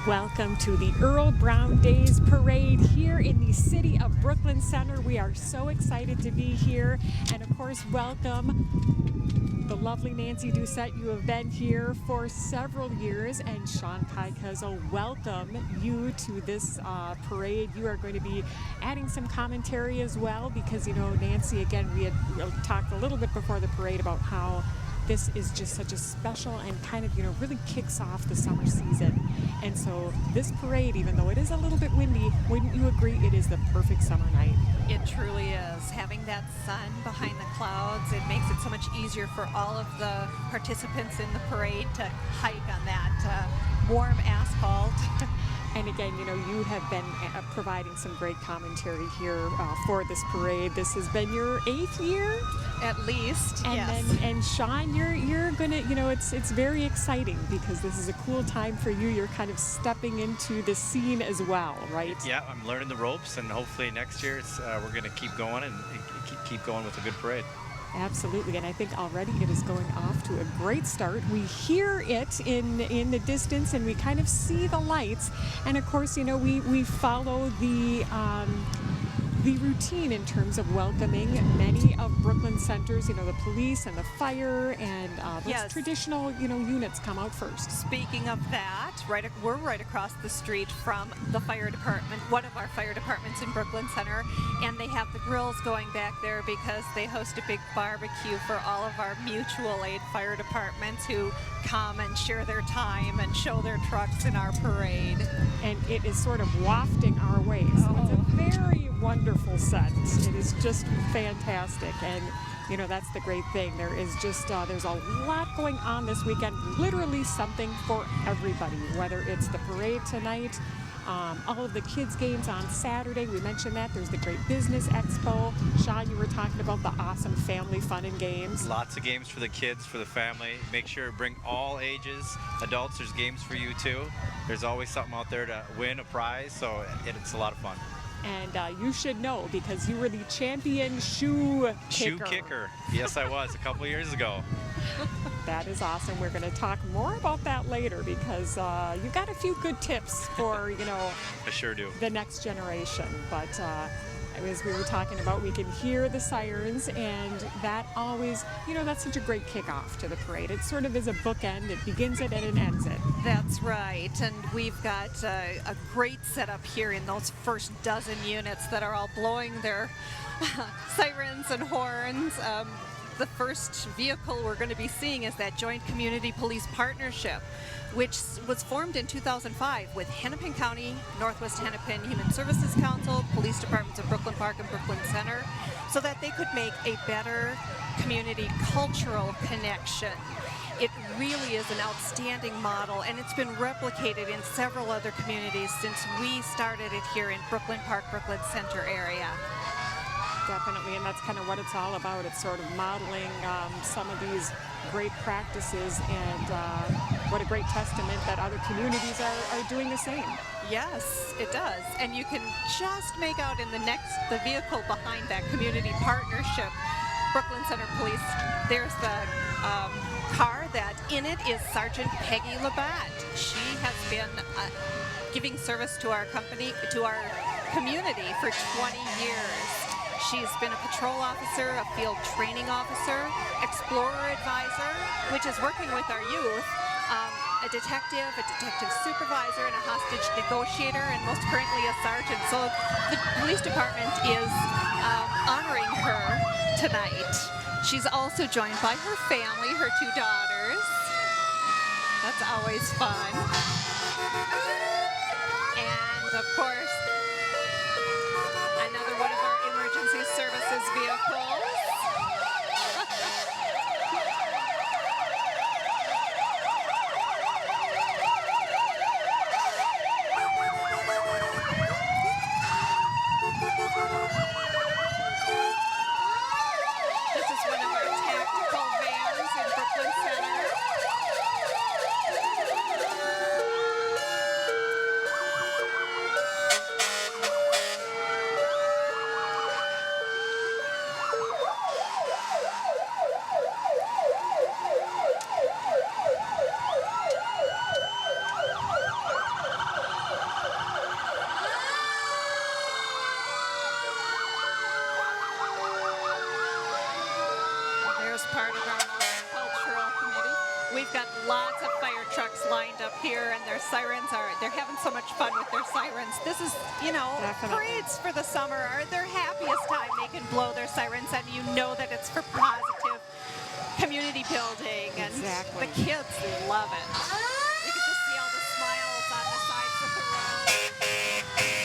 Welcome to the Earle Brown Days Parade here in the city of Brooklyn Center. We are so excited to be here, and of course, welcome the lovely Nancy Doucette. You have been here for several years, and Sean Kaikazo, welcome you to this parade. You are going to be adding some commentary as well, because, you know, Nancy, again, we had talked a little bit before the parade about how this is just such a special and kind of, you know, really kicks off the summer season. And so this parade, even though it is a little bit windy, wouldn't you agree it is the perfect summer night? It truly is. Having that sun behind the clouds, it makes it so much easier for all of the participants in the parade to hike on that warm asphalt. And again, you know, you have been providing some great commentary here for this parade. This has been your 8th year? At least, and yes. And Sean, you're gonna, you know, it's very exciting because this is a cool time for you. You're kind of stepping into the scene as well, right? Yeah, I'm learning the ropes, and hopefully next year we're going to keep going and keep going with a good parade. Absolutely, and I think already it is going off to a great start. We hear it in the distance, and we kind of see the lights. And of course, you know, we follow the routine in terms of welcoming many of Brooklyn Center's, you know, the police and the fire and those Yes. traditional, you know, units come out first. Speaking of that, we're right across the street from the fire department, one of our fire departments in Brooklyn Center, and they have the grills going back there because they host a big barbecue for all of our mutual aid fire departments who come and share their time and show their trucks in our parade. And it is sort of wafting our way. So it's a very wonderful scent. It is just fantastic. And, you know, that's the great thing. There is just, there's a lot going on this weekend, literally something for everybody, whether it's the parade tonight, all of the kids' games on Saturday. We mentioned that. There's the Great Business Expo. Sean, you were talking about the awesome family fun and games. Lots of games for the kids, for the family. Make sure to bring all ages. Adults, there's games for you too. There's always something out there to win a prize, so it's a lot of fun. And you should know because you were the champion shoe kicker. Yes, I was a couple years ago. That is awesome. We're going to talk more about that later because you got a few good tips for, you know, I sure do. The next generation. But as we were talking about, we can hear the sirens, and that always, you know, that's such a great kickoff to the parade. It sort of is a bookend. It begins it and it ends it. That's right, and we've got a great setup here in those first dozen units that are all blowing their sirens and horns. The first vehicle we're going to be seeing is that Joint Community Police Partnership, which was formed in 2005 with Hennepin County, Northwest Hennepin Human Services Council, police departments of Brooklyn Park and Brooklyn Center, so that they could make a better community cultural connection. It really is an outstanding model, and it's been replicated in several other communities since we started it here in Brooklyn Park, Brooklyn Center area. Definitely, and that's kind of what it's all about. It's sort of modeling some of these great practices, and what a great testament that other communities are doing the same. Yes, it does. And you can just make out in the vehicle behind that community partnership, Brooklyn Center Police, there's the car that in it is Sergeant Peggy Labatt. She has been giving service to our company, to our community for 20 years. She's been a patrol officer, a field training officer, explorer advisor, which is working with our youth, a detective supervisor, and a hostage negotiator, and most currently a sergeant. So the police department is honoring her tonight. She's also joined by her family, her 2 daughters. That's always fun. And of course, another one of our emergency services vehicles. This is one of our tactical vans in Brooklyn Center. We've got lots of fire trucks lined up here, and their sirens they're having so much fun with their sirens. This is, Definitely. parades for the summer are their happiest time. They can blow their sirens, and you know that it's for positive community building, and Exactly. the kids love it. You can just see all the smiles on the sides of the road.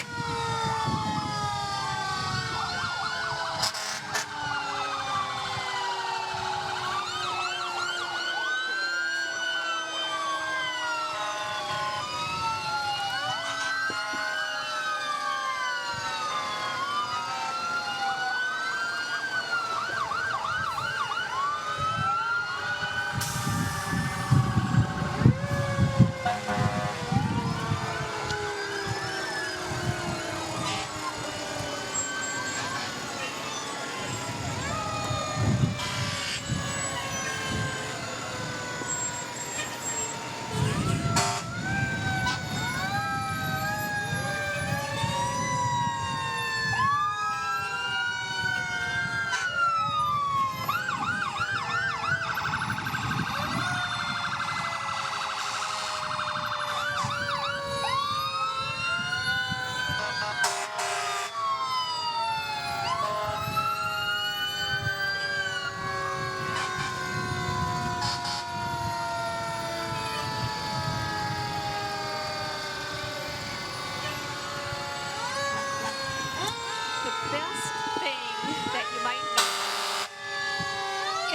The best thing that you might know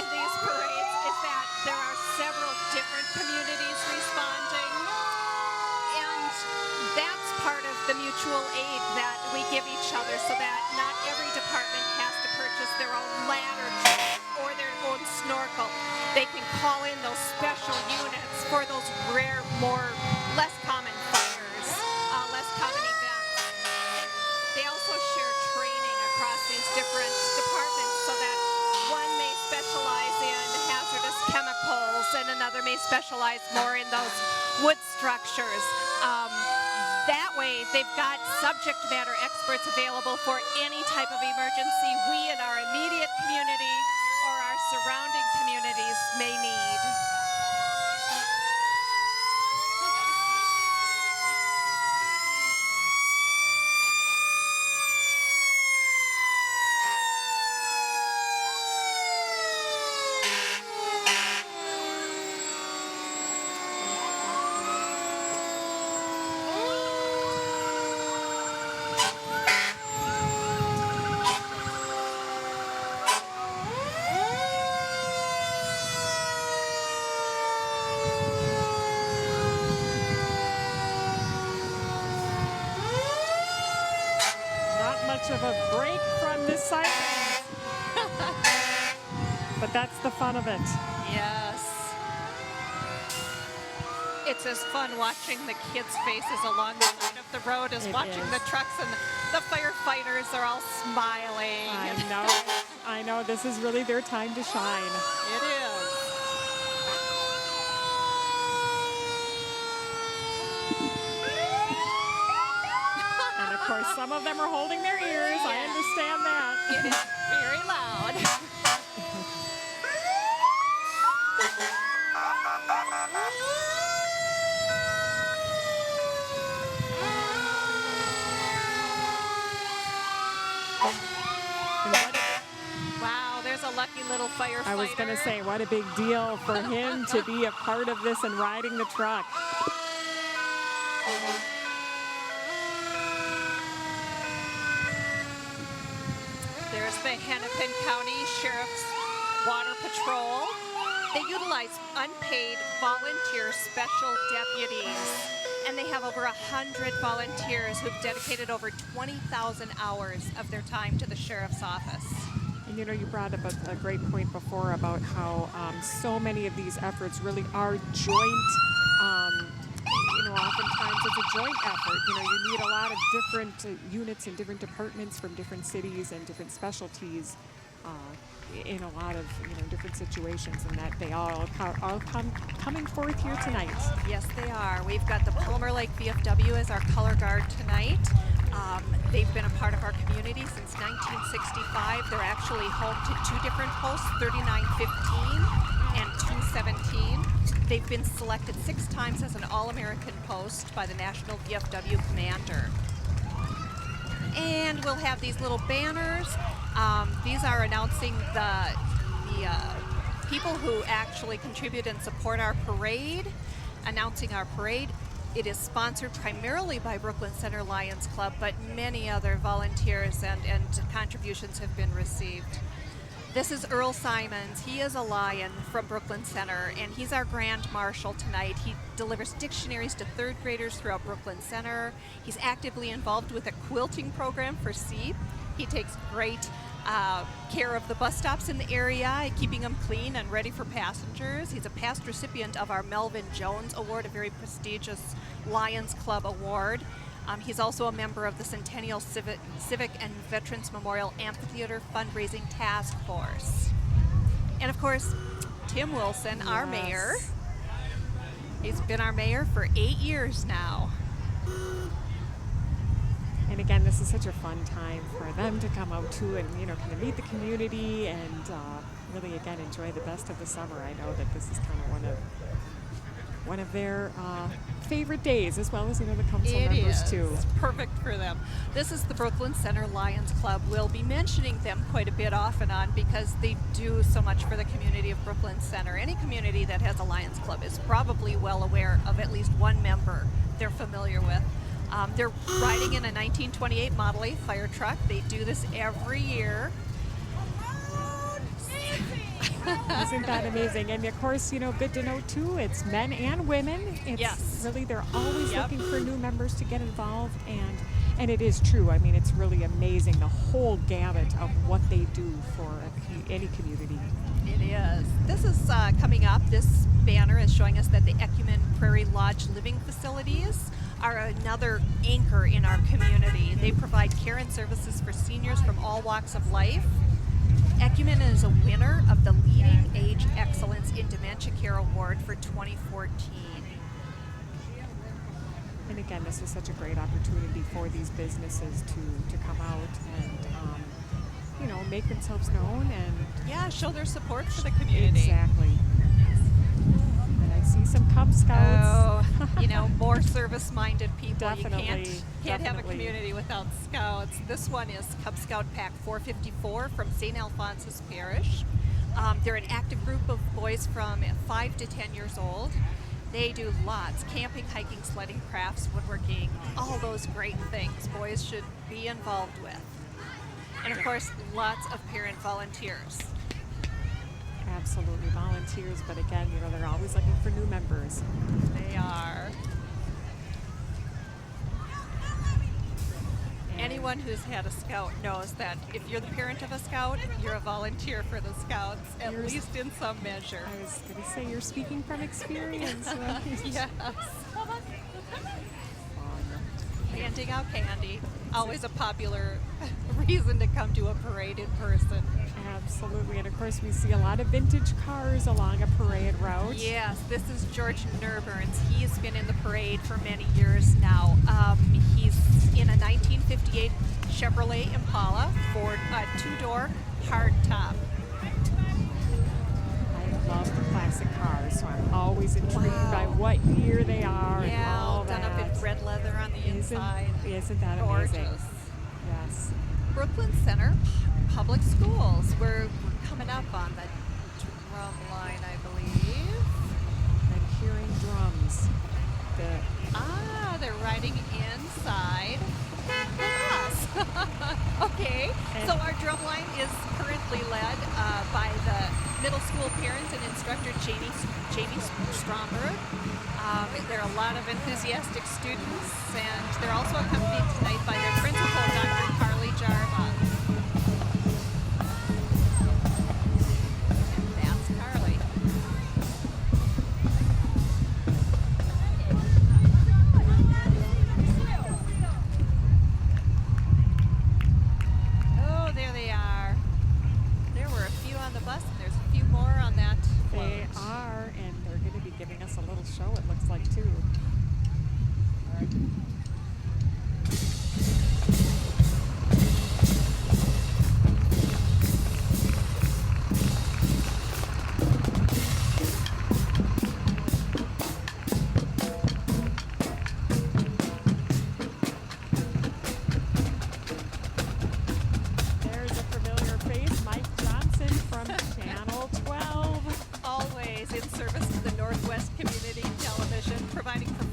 in these parades is that there are several different communities responding, and that's part of the mutual aid that we give each other, so that not every department has to purchase their own ladder or their own snorkel. They can call in those special units for those rare, less common fires, less common events. They also share training across these different departments, so that one may specialize in hazardous chemicals and another may specialize more in those wood structures. That way, they've got subject matter experts available for any type of emergency we in our immediate community or our surrounding communities may need. Not much of a break from the sirens. But that's the fun of it. Yes. It's as fun watching the kids' faces along the side of the road as It watching is. the trucks, and the firefighters are all smiling. I know. This is really their time to shine. It is. And of course, some of them are holding their ears. I understand that. It is very loud. And Wow, there's a lucky little firefighter. I was going to say, what a big deal for him to be a part of this and riding the truck. There's the Hennepin County Sheriff's Water Patrol. They utilize unpaid volunteer special deputies, and they have over 100 volunteers who've dedicated over 20,000 hours of their time to the sheriff's office. And you brought up a great point before about how so many of these efforts really are joint. Oftentimes it's a joint effort. You need a lot of different units and different departments from different cities and different specialties in a lot of different situations, and that they all coming forth here tonight. Yes, they are. We've got the Palmer Lake VFW as our color guard tonight. They've been a part of our community since 1965. They're actually home to two different posts, 3915 and 2 2017. They've been selected 6 times as an All-American post by the National VFW Commander. And we'll have these little banners. These are announcing the people who actually contribute and support our parade, announcing our parade. It is sponsored primarily by Brooklyn Center Lions Club, but many other volunteers and contributions have been received. This is Earle Simons. He is a Lion from Brooklyn Center, and he's our Grand Marshal tonight. He delivers dictionaries to 3rd graders throughout Brooklyn Center. He's actively involved with a quilting program for SEEP. He takes great care of the bus stops in the area, keeping them clean and ready for passengers. He's a past recipient of our Melvin Jones Award, a very prestigious Lions Club award. He's also a member of the Centennial Civic and Veterans Memorial Amphitheater Fundraising Task Force. And of course, Tim Wilson, our mayor. He's been our mayor for 8 years now. And again, this is such a fun time for them to come out too and, kind of meet the community and really, again, enjoy the best of the summer. I know that this is kind of one of their favorite days, as well as, the council members too. It's perfect for them. This is the Brooklyn Center Lions Club. We'll be mentioning them quite a bit off and on because they do so much for the community of Brooklyn Center. Any community that has a Lions Club is probably well aware of at least one member they're familiar with. They're riding in a 1928 Model A fire truck. They do this every year. Isn't that amazing? And of course, good to know too, it's men and women. It's yes. Really, they're always looking for new members to get involved, and it is true. I mean, it's really amazing, the whole gamut of what they do for any community. It is. This is coming up. This banner is showing us that the Ecumen Prairie Lodge living facilities are another anchor in our community. They provide care and services for seniors from all walks of life. Ecumen is a winner of the Leading Age Excellence in Dementia Care Award for 2014. And again, this is such a great opportunity for these businesses to come out and make themselves known and show their support for the community. Exactly. And I see some Cub Scouts. Oh, more service-minded people. Definitely. You can't have a community without Scouts. This one is Cub Scout Pack 454 from St. Alphonsus Parish. They're an active group of boys from 5 to 10 years old. They do lots: camping, hiking, sledding, crafts, woodworking, all those great things boys should be involved with. And of course, lots of parent volunteers. Absolutely, volunteers, but again, they're always looking for new members. They are. Anyone who's had a Scout knows that if you're the parent of a Scout, you're a volunteer for the Scouts, at least in some measure. I was going to say, you're speaking from experience. Right? Yes. Handing out candy, always a popular reason to come to a parade in person. Absolutely, and of course we see a lot of vintage cars along a parade route. Yes, this is George Nurburns. He's been in the parade for many years now. He's in a 1958 Chevrolet Impala Ford 2-door hardtop. I love the classic cars, so I'm always intrigued by what year they are and all done that. up in red leather on the inside. Isn't that gorgeous? Amazing? Yes. Brooklyn Center Public Schools. We're coming up on the drum line, I believe. I'm hearing drums. They're riding inside the bus. Okay, so our drum line is currently led by the middle school parent and instructor Jamie Stromberg. There are a lot of enthusiastic students, and they're also accompanied tonight by their principal, Dr. Carly Jarva. And that's Carly. Oh, there they are. There were a few on the bus, and there's a few more on that float. They are, and they're going to be giving us a little show, it looks like, too.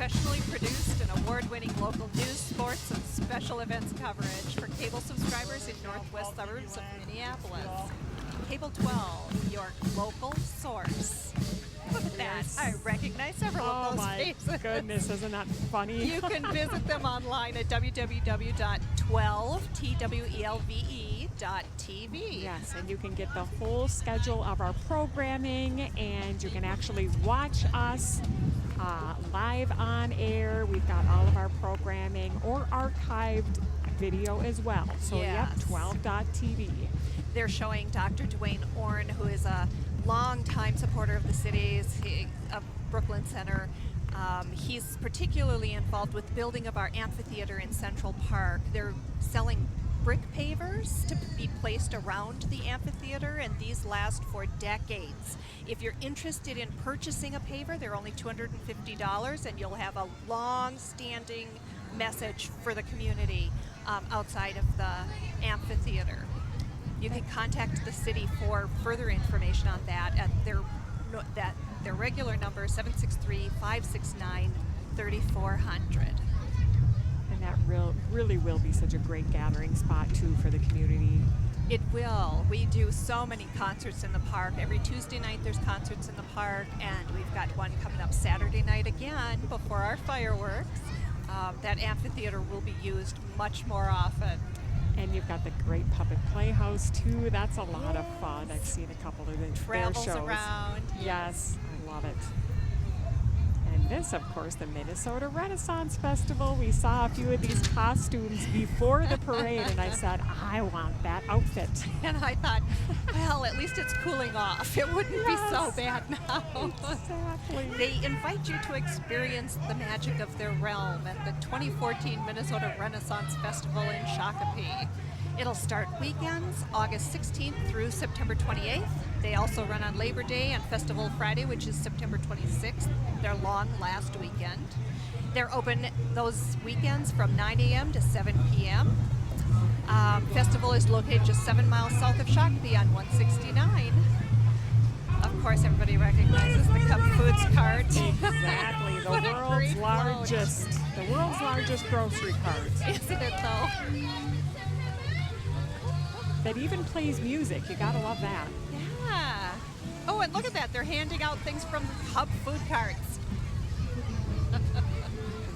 professionally produced and award-winning local news, sports, and special events coverage for cable subscribers in northwest suburbs of Minneapolis. Cable 12, your local source. Look at that. I recognize several of those faces. Oh my goodness, isn't that funny? You can visit them online at www.12twelve.tv. Yes, and you can get the whole schedule of our programming, and you can actually watch us live on air. We've got all of our programming or archived video as well. So Yes. yep, 12.tv. They're showing Dr. Dwayne Orn, who is a longtime supporter of the cities of Brooklyn Center. He's particularly involved with building of our amphitheater in Central Park. They're selling brick pavers to be placed around the amphitheater, and these last for decades. If you're interested in purchasing a paver, they're only $250, and you'll have a long-standing message for the community outside of the amphitheater. You can contact the city for further information on that at their regular number, 763-569-3400. And that really will be such a great gathering spot too for the community. It will. We do so many concerts in the park. Every Tuesday night there's concerts in the park, and we've got one coming up Saturday night again before our fireworks. That amphitheater will be used much more often. And you've got the great puppet playhouse too. That's a lot of fun. I've seen a couple of their Travels shows. around. Yes, I love it. And this, of course, the Minnesota Renaissance Festival. We saw a few of these costumes before the parade, and I said, I want that outfit. And I thought, well, at least it's cooling off. It wouldn't be so bad now. Exactly. They invite you to experience the magic of their realm at the 2014 Minnesota Renaissance Festival in Shakopee. It'll start weekends, August 16th through September 28th. They also run on Labor Day and Festival Friday, which is September 26th, their long last weekend. They're open those weekends from 9 a.m. to 7 p.m. Festival is located just 7 miles south of Shakopee on 169. Of course, everybody recognizes the Cub Foods cart. Exactly, the What a great world's largest grocery cart. Isn't it though? That even plays music. You gotta love that. Yeah. Oh, and look at that. They're handing out things from the Cub food carts.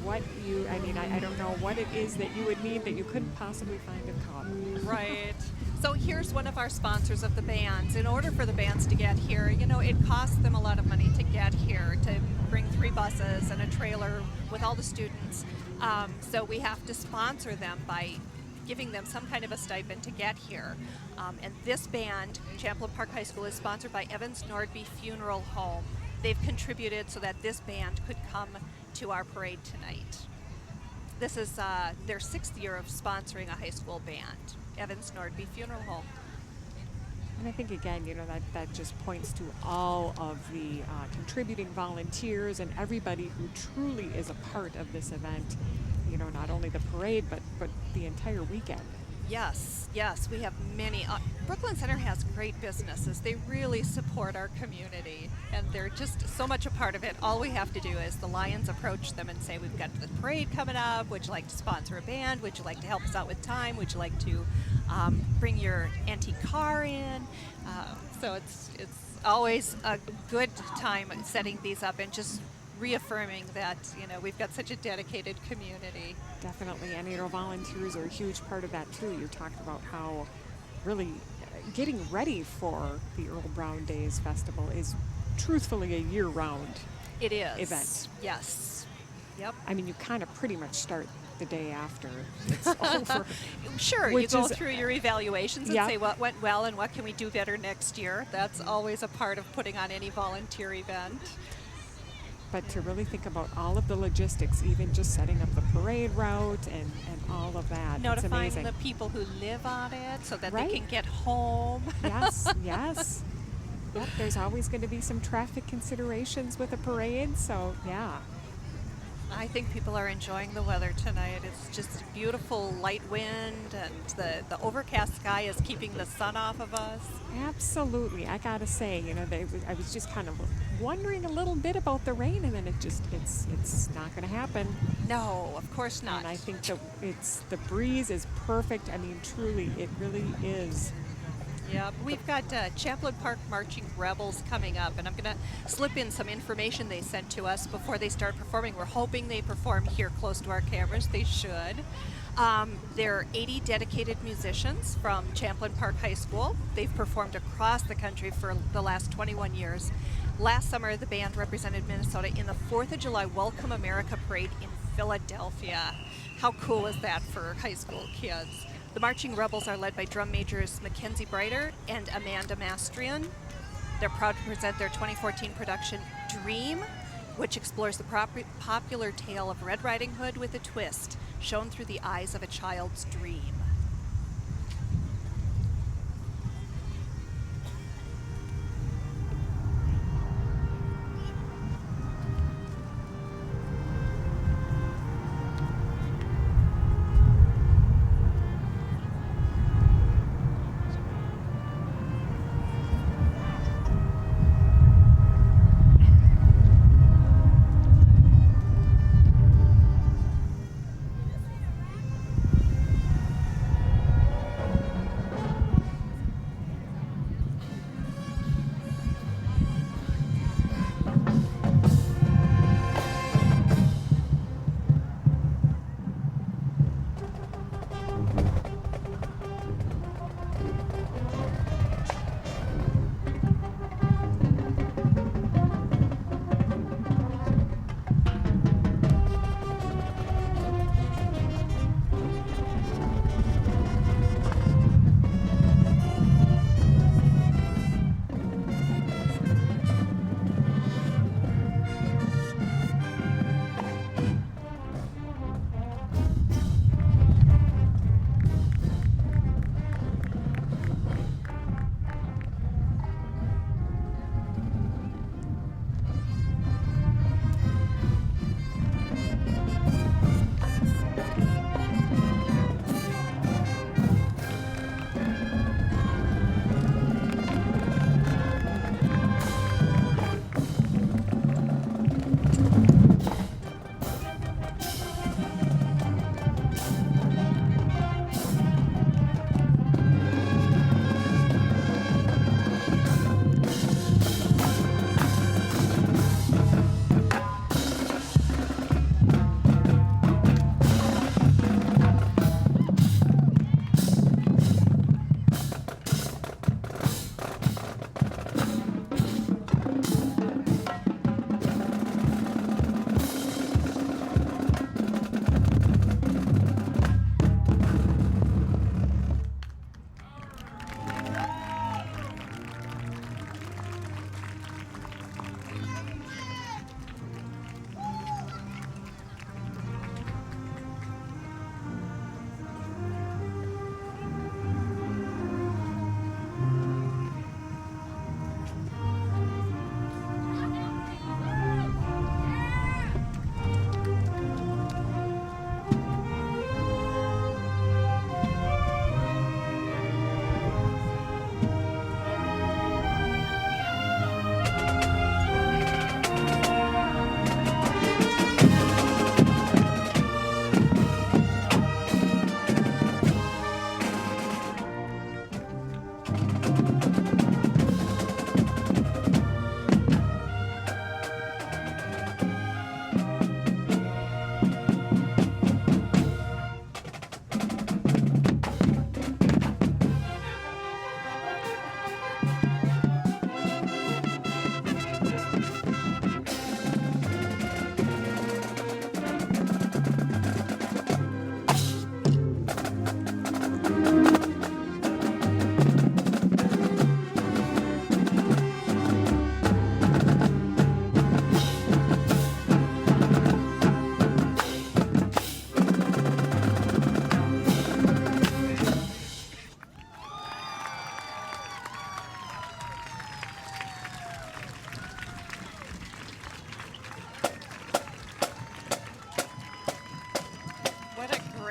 I don't know what it is that you would need that you couldn't possibly find in Cub. Right. So here's one of our sponsors of the bands. In order for the bands to get here, it costs them a lot of money to get here, to bring 3 buses and a trailer with all the students. So we have to sponsor them by giving them some kind of a stipend to get here. And this band, Champlain Park High School, is sponsored by Evans Nordby Funeral Home. They've contributed so that this band could come to our parade tonight. This is their 6th year of sponsoring a high school band, Evans Nordby Funeral Home. And I think, again, that just points to all of the contributing volunteers and everybody who truly is a part of this event. Not only the parade, but the entire weekend. Yes, we have many. Brooklyn Center has great businesses. They really support our community, and they're just so much a part of it. All we have to do is the Lions approach them and say, we've got the parade coming up. Would you like to sponsor a band? Would you like to help us out with time? Would you like to bring your antique car in? So it's always a good time setting these up and just reaffirming that we've got such a dedicated community. Definitely, and volunteers are a huge part of that too. You talked about how really getting ready for the Earle Brown Days Festival is truthfully a year-round event. Yes. Yep. I mean, you kind of pretty much start the day after it's over. Sure, you go through your evaluations and Yep. say what went well and what can we do better next year. That's always a part of putting on any volunteer event. But to really think about all of the logistics, even just setting up the parade route and all of that, it's Notifying amazing. the people who live on it so that Right. they can get home. Yes. Yep, there's always going to be some traffic considerations with a parade, so yeah. I think people are enjoying the weather tonight. It's just beautiful light wind, and the overcast sky is keeping the sun off of us. Absolutely. I gotta say, I was just kind of wondering a little bit about the rain, and then it's not gonna happen. No, of course not. And I think the breeze is perfect. I mean, truly, it really is. Yeah, we've got Champlain Park Marching Rebels coming up, and I'm going to slip in some information they sent to us before they start performing. We're hoping they perform here close to our cameras. They should. There are 80 dedicated musicians from Champlain Park High School. They've performed across the country for the last 21 years. Last summer, the band represented Minnesota in the 4th of July Welcome America Parade in Philadelphia. How cool is that for high school kids? The Marching Rebels are led by drum majors Mackenzie Breiter and Amanda Mastrian. They're proud to present their 2014 production, Dream, which explores the popular tale of Red Riding Hood with a twist, shown through the eyes of a child's dream.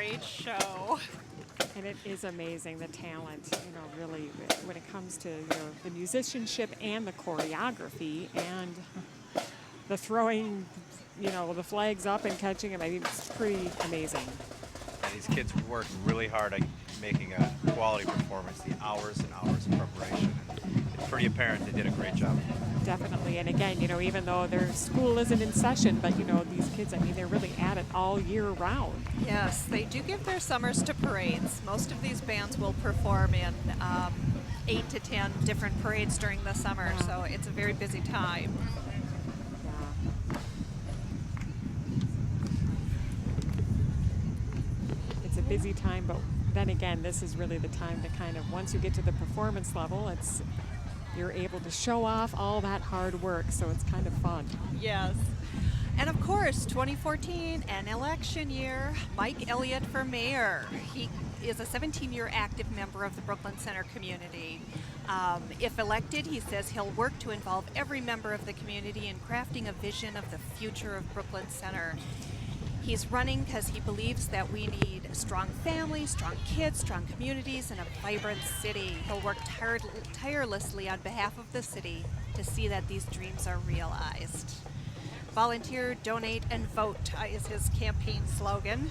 great show. And it is amazing, the talent, really, when it comes to the musicianship and the choreography and the throwing, the flags up and catching them. I mean, it's pretty amazing. And these kids work really hard at making a quality performance, the hours and hours of preparation. It's pretty apparent they did a great job. Definitely. And again, even though their school isn't in session, but, these kids, I mean, they're really at it all year round. Yes, they do give their summers to parades. Most of these bands will perform in 8 to 10 different parades during the summer, so it's a very busy time. Yeah. It's a busy time, but then again, this is really the time to kind of, once you get to the performance level, you're able to show off all that hard work, so it's kind of fun. Yes. And of course, 2014, an election year, Mike Elliott for mayor. He is a 17-year active member of the Brooklyn Center community. If elected, he says he'll work to involve every member of the community in crafting a vision of the future of Brooklyn Center. He's running because he believes that we need strong families, strong kids, strong communities, and a vibrant city. He'll work tirelessly on behalf of the city to see that these dreams are realized. Volunteer, donate, and vote is his campaign slogan.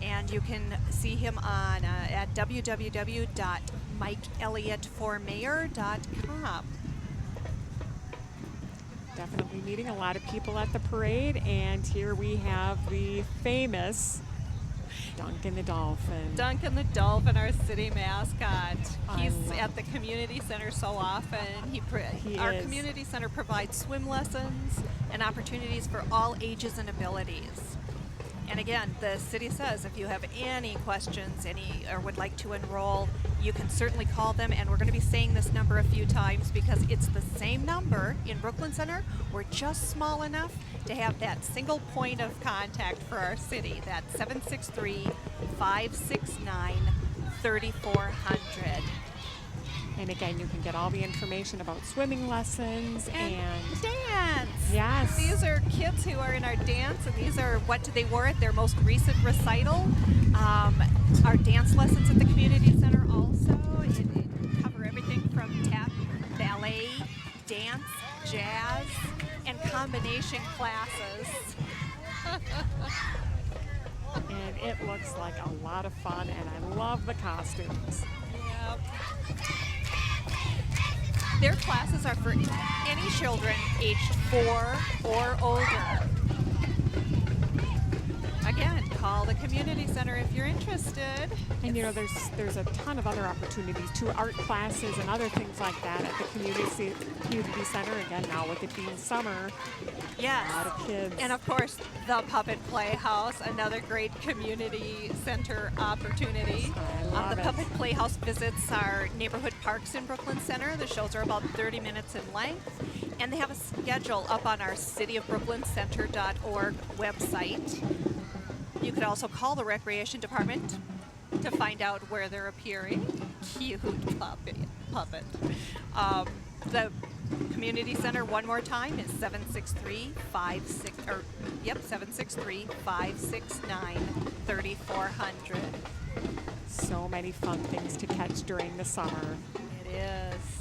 And you can see him on at www.mikeelliottformayor.com. Definitely meeting a lot of people at the parade, and here we have the famous Duncan the Dolphin. Duncan the Dolphin, our city mascot. He's at the community center so often. Our community center provides swim lessons and opportunities for all ages and abilities. And again, the city says if you have any questions, or would like to enroll, you can certainly call them. And we're going to be saying this number a few times because it's the same number in Brooklyn Center. We're just small enough to have that single point of contact for our city. That's 763-569-3400. And again, you can get all the information about swimming lessons and dance. Yes. These are kids who are in our dance, and these are what they wore at their most recent recital. Our dance lessons at the community center also it cover everything from tap, ballet, dance, jazz, and combination classes. And it looks like a lot of fun, and I love the costumes. Yep. Their classes are for any children aged 4 or older. Again, call the community center if you're interested. And there's a ton of other opportunities too, art classes and other things like that at the community center. Again, now with it being summer, yes, a lot of kids. And of course, the Puppet Playhouse, another great community center opportunity. The Puppet Playhouse visits our neighborhood parks in Brooklyn Center. The shows are about 30 minutes in length, and they have a schedule up on our cityofbrooklyn.org website. You could also call the Recreation Department to find out where they're appearing. Cute puppet. The community center, one more time, is 763-569-3400. So many fun things to catch during the summer. It is.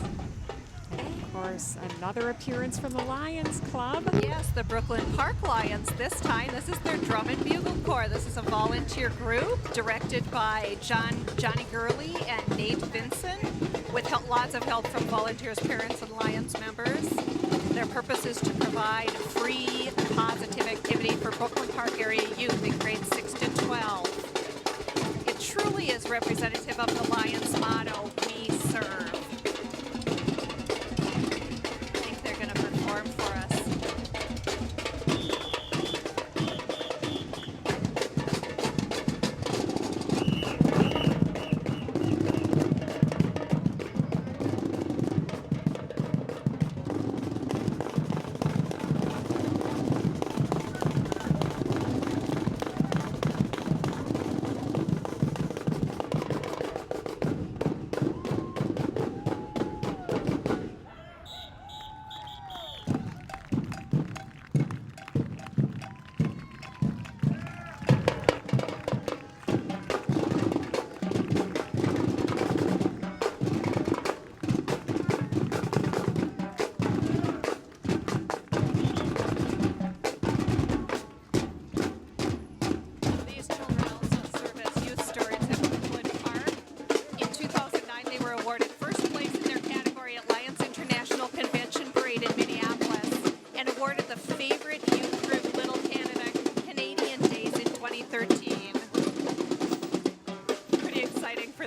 And of course, another appearance from the Lions Club. Yes, the Brooklyn Park Lions this time. This is their drum and bugle corps. This is a volunteer group directed by Johnny Earle and Nate Vinson, with lots of help from volunteers, parents, and Lions members. Their purpose is to provide free, positive activity for Brooklyn Park area youth in grades 6 to 12. It truly is representative of the Lions motto, "We serve." I think they're going to perform for us.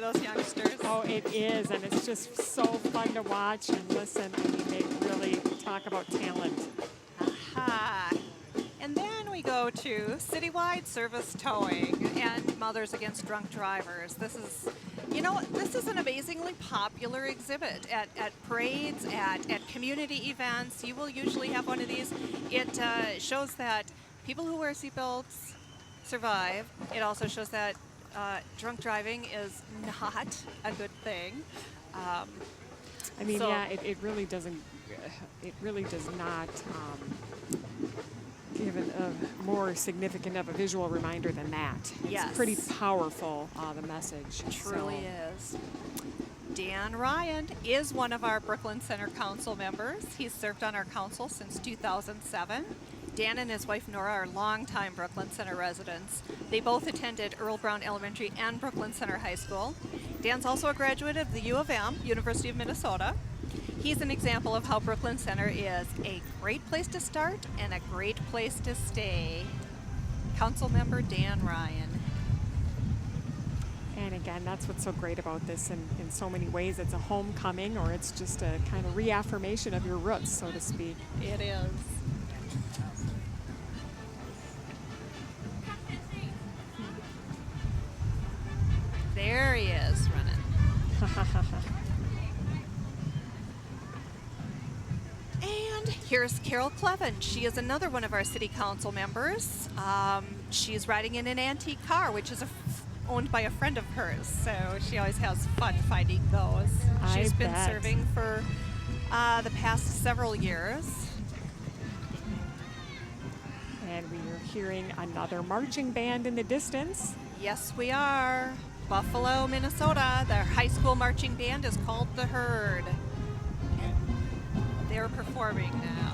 those youngsters. Oh, it is, and it's just so fun to watch and listen. I mean, they really talk about talent. Aha. And then we go to citywide service towing and Mothers Against Drunk Drivers. This is, this is an amazingly popular exhibit at parades, at community events. You will usually have one of these. It shows that people who wear seatbelts survive. It also shows that drunk driving is not a good thing. I mean, yeah, it really doesn't. It really does not give a more significant of a visual reminder than that. Yes. It's pretty powerful, the message. Truly is. Dan Ryan is one of our Brooklyn Center Council members. He's served on our council since 2007. Dan and his wife Nora are longtime Brooklyn Center residents. They both attended Earle Brown Elementary and Brooklyn Center High School. Dan's also a graduate of the U of M, University of Minnesota. He's an example of how Brooklyn Center is a great place to start and a great place to stay. Council member Dan Ryan. And again, that's what's so great about this in so many ways. It's a homecoming, or it's just a kind of reaffirmation of your roots, so to speak. It is. There he is running. And here's Carol Clevin. She is another one of our city council members. She's riding in an antique car, which is owned by a friend of hers, so she always has fun finding those. She's been serving for the past several years. And we are hearing another marching band in the distance. Yes, we are. Buffalo, Minnesota. Their high school marching band is called The Herd. And they're performing now.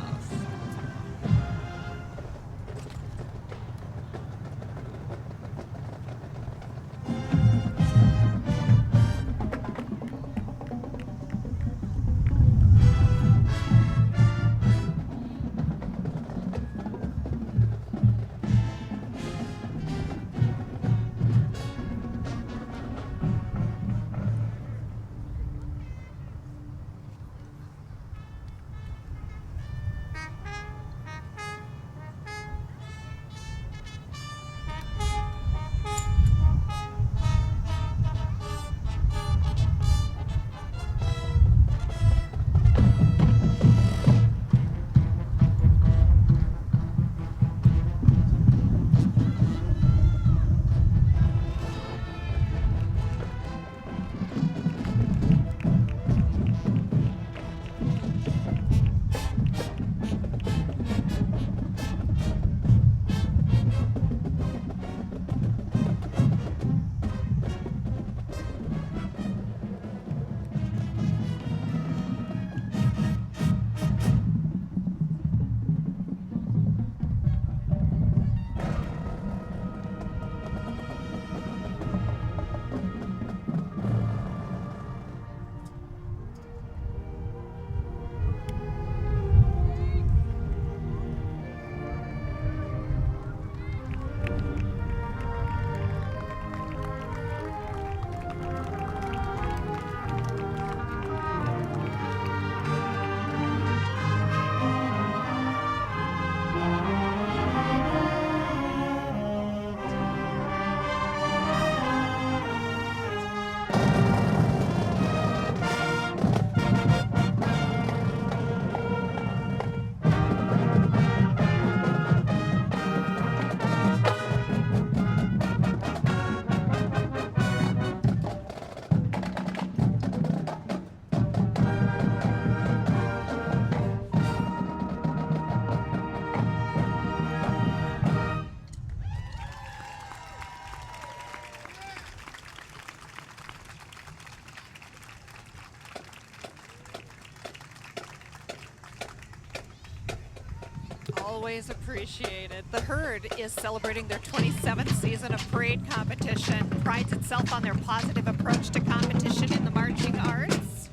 Always appreciated. The Herd is celebrating their 27th season of parade competition, prides itself on their positive approach to competition in the marching arts.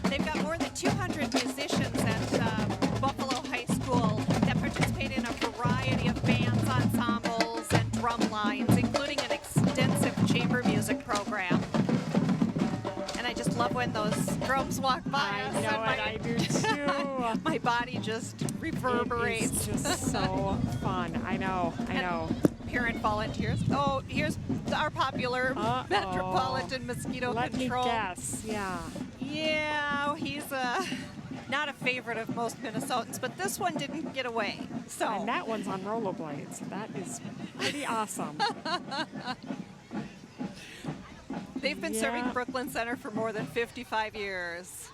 They've got more than 200 musicians at Buffalo High School that participate in a variety of bands, ensembles, and drum lines, including an extensive chamber music program. just love when those drums walk by I us. know and it, I do too. my body just reverberates. It's just so fun. I know. Parent volunteers. Oh, here's our popular metropolitan mosquito Let control. me guess. Yeah. Yeah, he's not a favorite of most Minnesotans, but this one didn't get away. So And that one's on rollerblades. That is pretty awesome. they've been Yeah. serving Brooklyn Center for more than 55 years.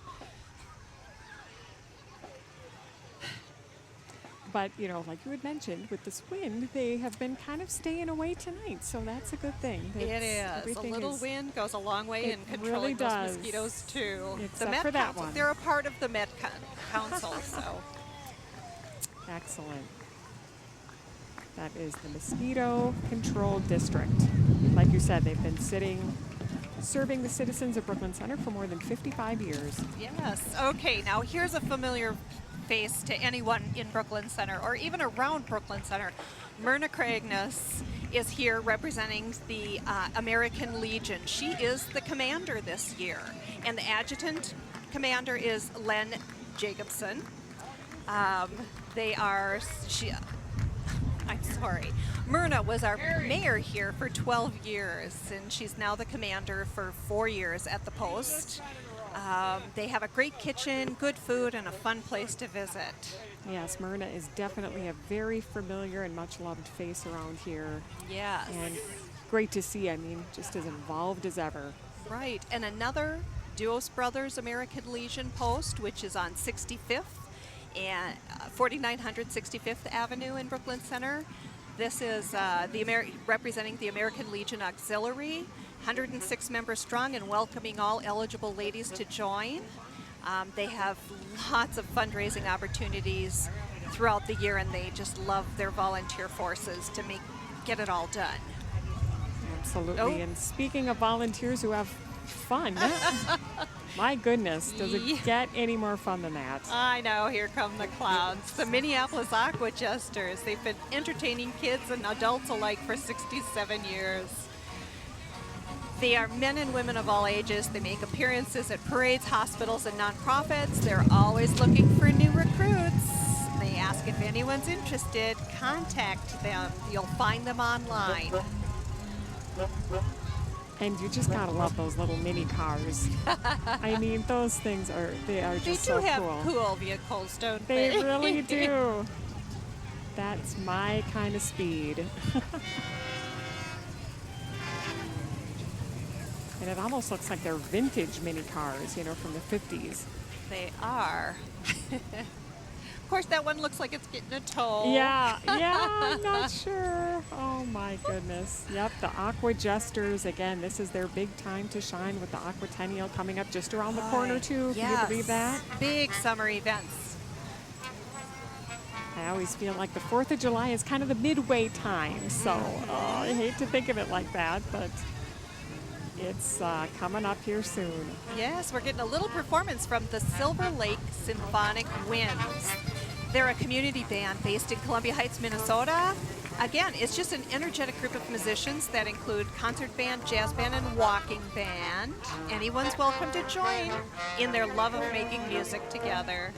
But, you know, like you had mentioned, with this wind, they have been kind of staying away tonight, so that's a good thing. It is. A Everything little is- wind goes a long way It in controlling really those does. mosquitoes, too. Except for that Council, one. they're a part of the Met Council, so. Excellent. That is the Mosquito Control District. Like you said, they've been serving the citizens of Brooklyn Center for more than 55 years. Yes. Okay, now here's a familiar face to anyone in Brooklyn Center or even around Brooklyn Center. Myrna Craigness is here representing the American Legion. She is the commander this year, and the adjutant commander is Len Jacobson. I'm sorry. Myrna was our mayor here for 12 years, and she's now the commander for 4 years at the post. They have a great kitchen, good food, and a fun place to visit. Yes, Myrna is definitely a very familiar and much loved face around here. Yes. And great to see. I mean, just as involved as ever. Right. And another Duos Brothers American Legion post, which is on 65th and 4900 65th Avenue in Brooklyn Center. This is representing the American Legion Auxiliary, 106 members strong and welcoming all eligible ladies to join. They have lots of fundraising opportunities throughout the year, and they just love their volunteer forces to get it all done. Absolutely. Oh. And speaking of volunteers who have fun, my goodness, does Yeah. it get any more fun than that? I know, here come the clowns. The Minneapolis Aqua Jesters. They've been entertaining kids and adults alike for 67 years. They are men and women of all ages. They make appearances at parades, hospitals, and nonprofits. They're always looking for new recruits. They ask if anyone's interested, contact them. You'll find them online. And you just gotta love those little mini cars. I mean, those things are They just do so have cool. cool vehicles, don't They they? really do. That's my kind of speed. And it almost looks like they're vintage mini cars, you know, from the 50s. They are. Of course, that one looks like it's getting a tow. Yeah, I'm not sure. Oh my goodness. Yep, the Aqua Jesters, again, this is their big time to shine with the Aquatennial coming up just around the corner too. Can you believe that? Big summer events. I always feel like the 4th of July is kind of the midway time, so I hate to think of it like that, but it's coming up here soon. Yes, we're getting a little performance from the Silver Lake Symphonic Winds. They're a community band based in Columbia Heights, Minnesota. Again, it's just an energetic group of musicians that include concert band, jazz band, and walking band. Anyone's welcome to join in their love of making music together.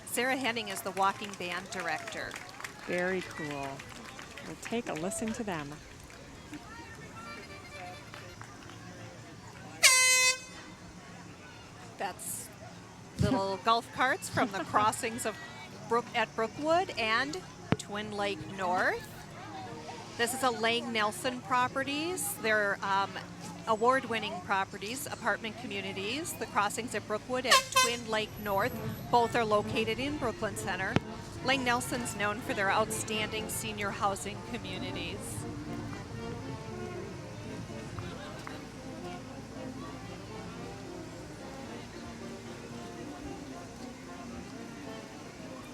Sarah Henning is the walking band director. Very cool. We'll take a listen to them. That's little golf carts from the crossings of at Brookwood and Twin Lake North. This is a Lang Nelson Properties. They're award-winning properties, apartment communities. The crossings at Brookwood and Twin Lake North, both are located in Brooklyn Center. Lang Nelson's known for their outstanding senior housing communities.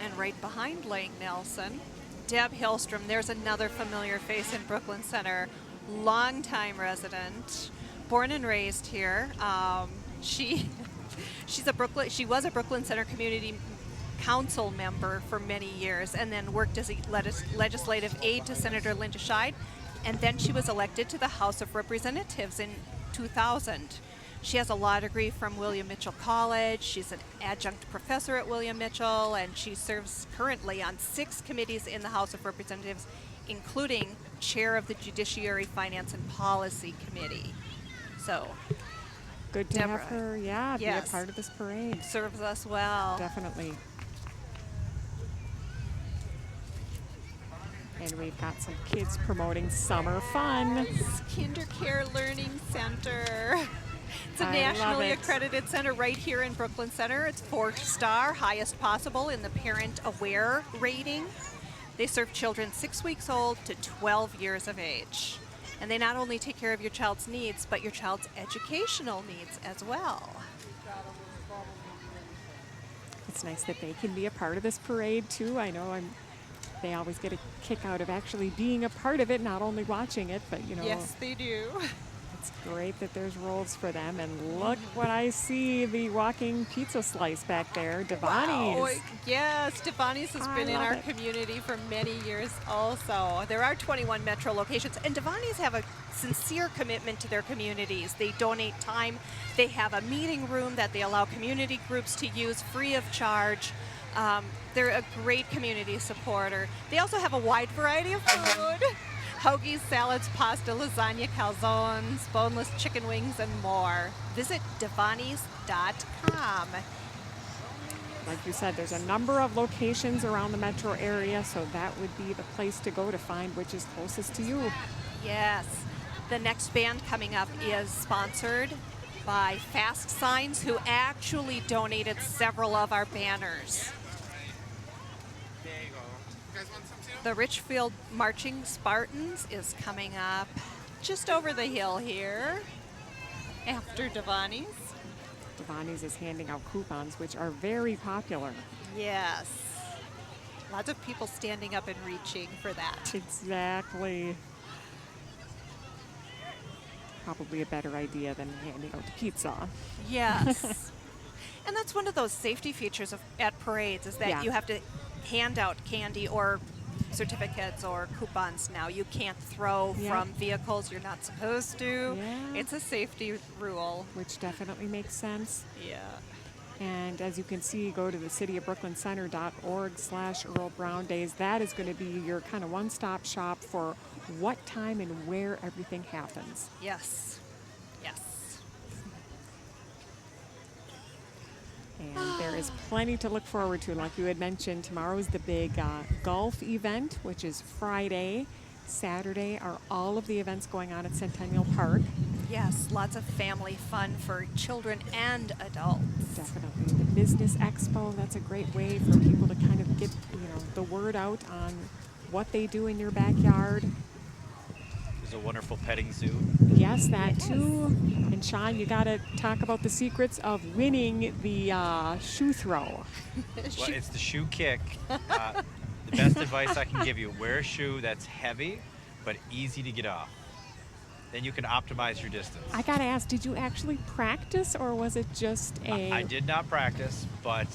And right behind Lang Nelson, Deb Hillstrom. There's another familiar face in Brooklyn Center, longtime resident, born and raised here. She was a Brooklyn Center Community Council member for many years, and then worked as a legislative aide to Senator Linda Scheid, and then she was elected to the House of Representatives in 2000. She has a law degree from William Mitchell College. She's an adjunct professor at William Mitchell, and she serves currently on 6 committees in the House of Representatives, including chair of the Judiciary, Finance, and Policy Committee. So Good to Deborah, have her, yeah, be yes. a part of this parade. serves us well. Definitely. And we've got some kids promoting summer fun. Kinder Care Learning Center. It's a I love nationally it. accredited center right here in Brooklyn Center. It's 4-star, highest possible in the Parent Aware rating. They serve children 6 weeks old to 12 years of age. And they not only take care of your child's needs, but your child's educational needs as well. It's nice that they can be a part of this parade too. I know they always get a kick out of actually being a part of it, not only watching it, but you know. Yes, they do. It's great that there's roles for them. And look what I see, the walking pizza slice back there, Devani's. Wow. Yes, Devani's has been in love our it. community for many years also. There are 21 metro locations, and Devani's have a sincere commitment to their communities. They donate time. They have a meeting room that they allow community groups to use free of charge. They're a great community supporter. They also have a wide variety of food. Hoagies, salads, pasta, lasagna, calzones, boneless chicken wings, and more. Visit devanis.com. Like you said, there's a number of locations around the metro area, so that would be the place to go to find which is closest to you. Yes. The next band coming up is sponsored by Fast Signs, who actually donated several of our banners. There you go. You guys want some too? The Richfield Marching Spartans is coming up just over the hill here after Devani's. Devani's is handing out coupons, which are very popular. Yes. Lots of people standing up and reaching for that. Exactly. Probably a better idea than handing out the pizza. Yes. And that's one of those safety features at parades is that Yeah. you have to hand out candy or certificates or coupons now. You can't throw Yeah. from vehicles you're not supposed to. Yeah. It's a safety rule. Which definitely makes sense. Yeah. And as you can see, go to the cityofbrooklyn.org/Earle Brown Days. That is going to be your kind of one-stop shop for what time and where everything happens. Yes. Yes. And there is plenty to look forward to. Like you had mentioned, tomorrow's the big golf event, which is Friday. Saturday are all of the events going on at Centennial Park. Yes, lots of family fun for children and adults. Definitely. The Business Expo, that's a great way for people to kind of get, the word out on what they do in your backyard. There's a wonderful petting zoo. Yes, that too. And Sean, you got to talk about the secrets of winning the shoe throw. Well, it's the shoe kick. The best advice I can give you, wear a shoe that's heavy but easy to get off. Then you can optimize your distance. I got to ask, did you actually practice or was it just I did not practice, but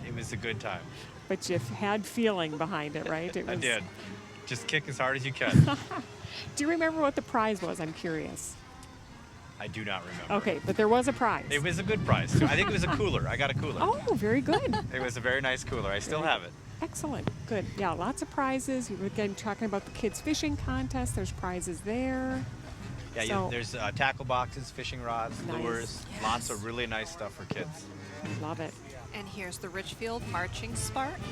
it was a good time. But you had feeling behind it, right? I did. Just kick as hard as you can. Do you remember what the prize was? I'm curious. I do not remember. Okay, but there was a prize. It was a good prize, too. I think it was a cooler. I got a cooler. Oh, very good. It was a very nice cooler. I still have it. Excellent. Good. Yeah, lots of prizes. You were again talking about the kids fishing contest. There's prizes there. Yeah, So- there's tackle boxes, fishing rods, Nice. lures, lots of really nice stuff for kids. Love it. And here's the Richfield Marching Spartans.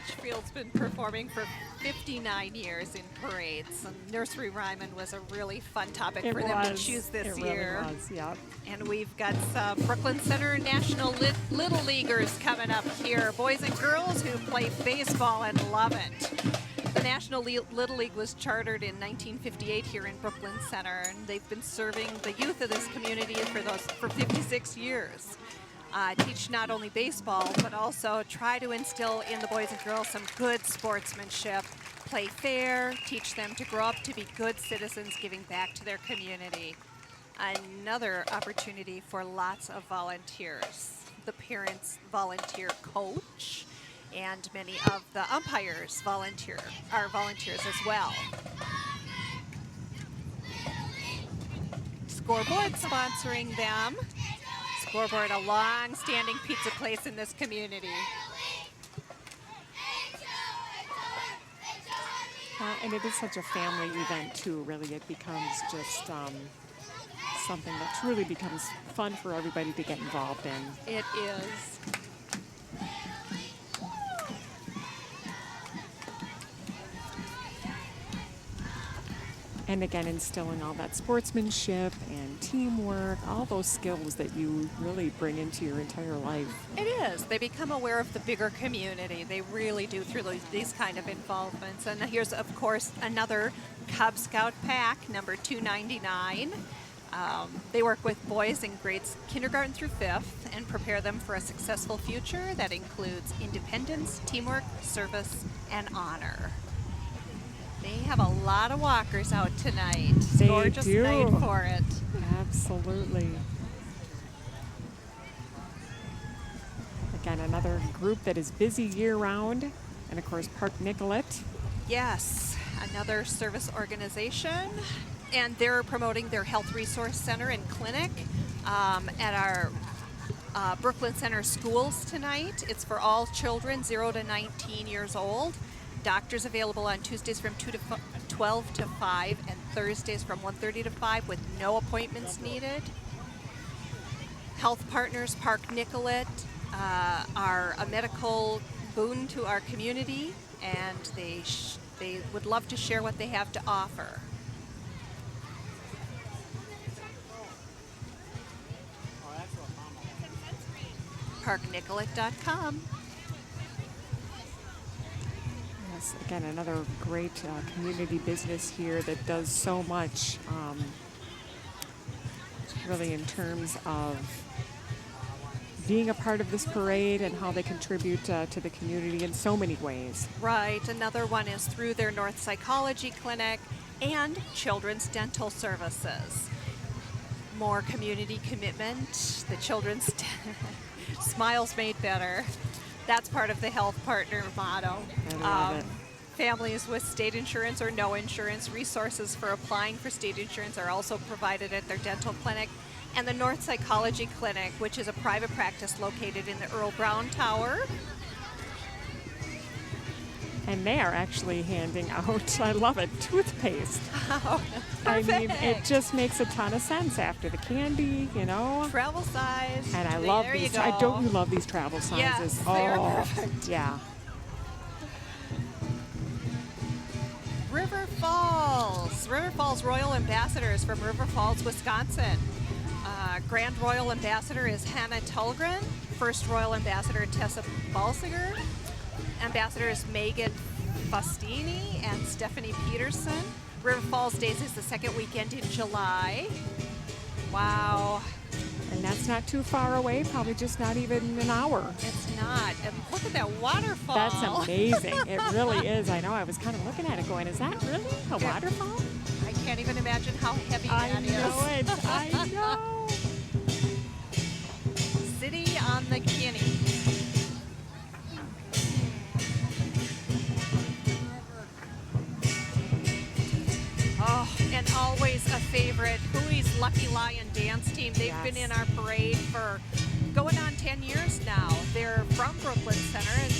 Litchfield's been performing for 59 years in parades, and nursery rhyming was a really fun topic for them to choose this year. It really was, yep. And we've got some Brooklyn Center National Little Leaguers coming up here, boys and girls who play baseball and love it. The National Little League was chartered in 1958 here in Brooklyn Center, and they've been serving the youth of this community for 56 years. Teach not only baseball, but also try to instill in the boys and girls some good sportsmanship, play fair, teach them to grow up to be good citizens giving back to their community. Another opportunity for lots of volunteers. The parents volunteer coach, and many of the umpires are volunteers as well. Scoreboard sponsoring them. Scoreboard, a long-standing pizza place in this community. And it is such a family event too, really. It becomes just something that truly becomes fun for everybody to get involved in. It is. And again, instilling all that sportsmanship and teamwork, all those skills that you really bring into your entire life. It is. They become aware of the bigger community. They really do through these kind of involvements. And here's, of course, another Cub Scout pack, number 299. They work with boys in grades kindergarten through 5th and prepare them for a successful future that includes independence, teamwork, service, and honor. They have a lot of walkers out tonight. They Gorgeous do. night for it. Absolutely. Again, another group that is busy year-round. And of course, Park Nicollet. Yes, another service organization. And they're promoting their health resource center and clinic at our Brooklyn Center schools tonight. It's for all children 0 to 19 years old. Doctors available on Tuesdays from 12 to 5 and Thursdays from 1:30 to 5 with no appointments needed. Health Partners Park Nicollet are a medical boon to our community, and they would love to share what they have to offer. ParkNicollet.com. Again, another great community business here that does so much, really, in terms of being a part of this parade and how they contribute to the community in so many ways. Right. Another one is through their North Psychology Clinic and Children's Dental Services. More community commitment. The children's smiles made better. That's part of the Health Partner motto. I love it. Families with state insurance or no insurance, resources for applying for state insurance are also provided at their dental clinic. And the North Psychology Clinic, which is a private practice located in the Earle Brown Tower. And they are actually handing out, I love it, toothpaste. Oh, I perfect. mean, it just makes a ton of sense after the candy, you know. Travel size. And I love There you these. go. Don't you love these travel sizes? Yes, they're perfect. Yeah. River Falls. River Falls Royal Ambassadors from River Falls, Wisconsin. Grand Royal Ambassador is Hannah Tulgren. First Royal Ambassador, Tessa Balsiger. Ambassador is Megan Fastini and Stephanie Peterson. River Falls Days is the second weekend in July. Wow. And that's not too far away, probably just not even an hour. It's not. And look at that waterfall. That's amazing. It really is. I know. I was kind of looking at it going, is that really a waterfall? I can't even imagine how heavy I that know is. it. I know. City on the Guinea. Oh, and always a favorite, Huey's Lucky Lion dance team. They've been in our parade for going on 10 years now. They're from Brooklyn Center, and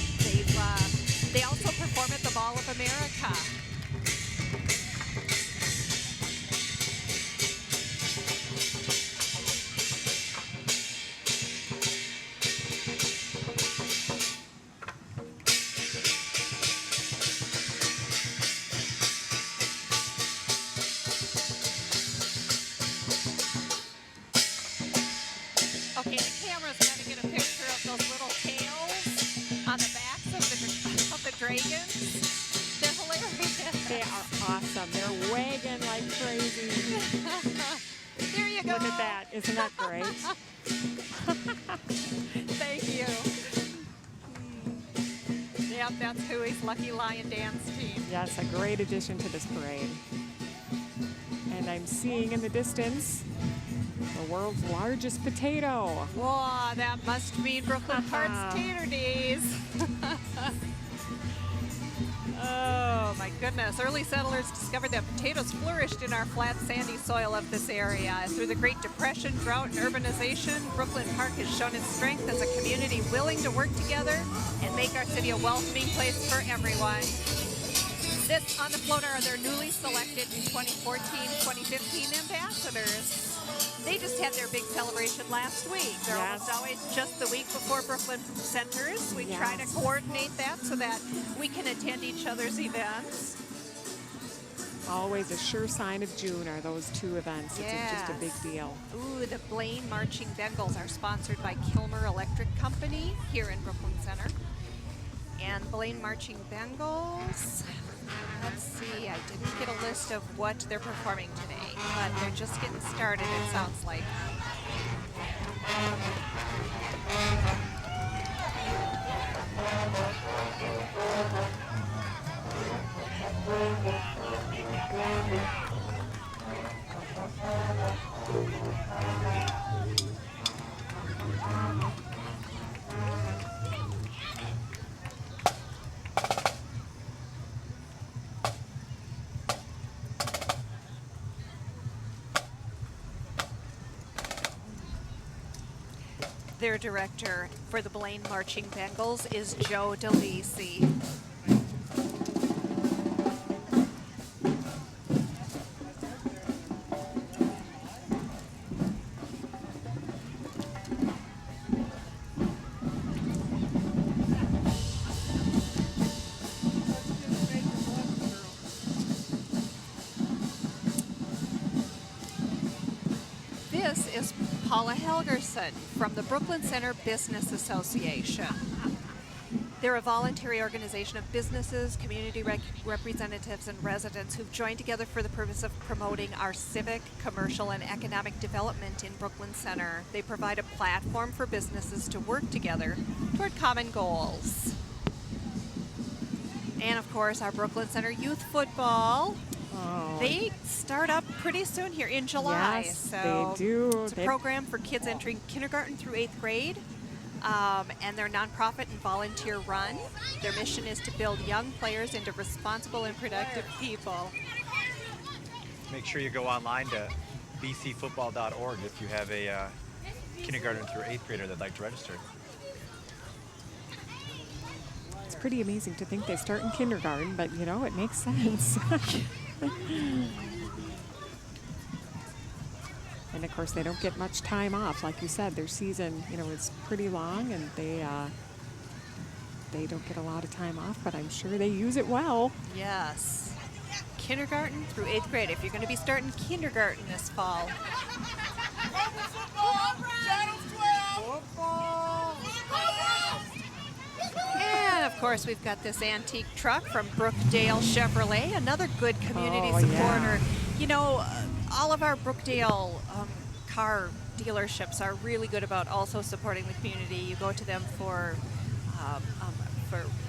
they also perform at the Mall of America. wagons. They're hilarious. They are awesome. They're wagging like crazy. There you go. Look at that. Isn't that great? Thank you. Yep, that's Huey's Lucky Lion Dance Team. Yes, a great addition to this parade. And I'm seeing in the distance the world's largest potato. Whoa, that must mean Brooklyn Park's Tater Days. Oh my goodness. Early settlers discovered that potatoes flourished in our flat, sandy soil of this area. Through the Great Depression, drought, and urbanization, Brooklyn Park has shown its strength as a community willing to work together and make our city a welcoming place for everyone. This on the float are their newly selected 2014-2015 ambassadors. They just had their big celebration last week. They're almost always just the week before Brooklyn centers. We try to coordinate that so that we can attend each other's events. Always a sure sign of June are those two events. It's just a big deal. Ooh, the Blaine Marching Bengals are sponsored by Kilmer Electric Company here in Brooklyn Center. And Blaine Marching Bengals, let's see, I didn't get a list of what they're performing today, but they're just getting started, it sounds like. Their director for the Blaine Marching Bengals is Joe DeLisi. This is Paula Helgerson from the Brooklyn Center Business Association. They're a voluntary organization of businesses, community representatives, and residents who've joined together for the purpose of promoting our civic, commercial, and economic development in Brooklyn Center. They provide a platform for businesses to work together toward common goals. And of course, our Brooklyn Center Youth Football. They start up pretty soon here in July. Yes, so they do. It's a program for kids entering kindergarten through 8th grade. And they're nonprofit and volunteer run. Their mission is to build young players into responsible and productive people. Make sure you go online to bcfootball.org if you have a kindergarten through 8th grader that'd like to register. It's pretty amazing to think they start in kindergarten, but you know, it makes sense. And of course, they don't get much time off. Like you said, their season, you know, is pretty long, and they don't get a lot of time off, but I'm sure they use it well. Yes. Kindergarten through 8th grade. If you're going to be starting kindergarten this fall. And of course, we've got this antique truck from Brookdale Chevrolet, another good community supporter. Yeah. You know, all of our Brookdale car dealerships are really good about also supporting the community. You go to them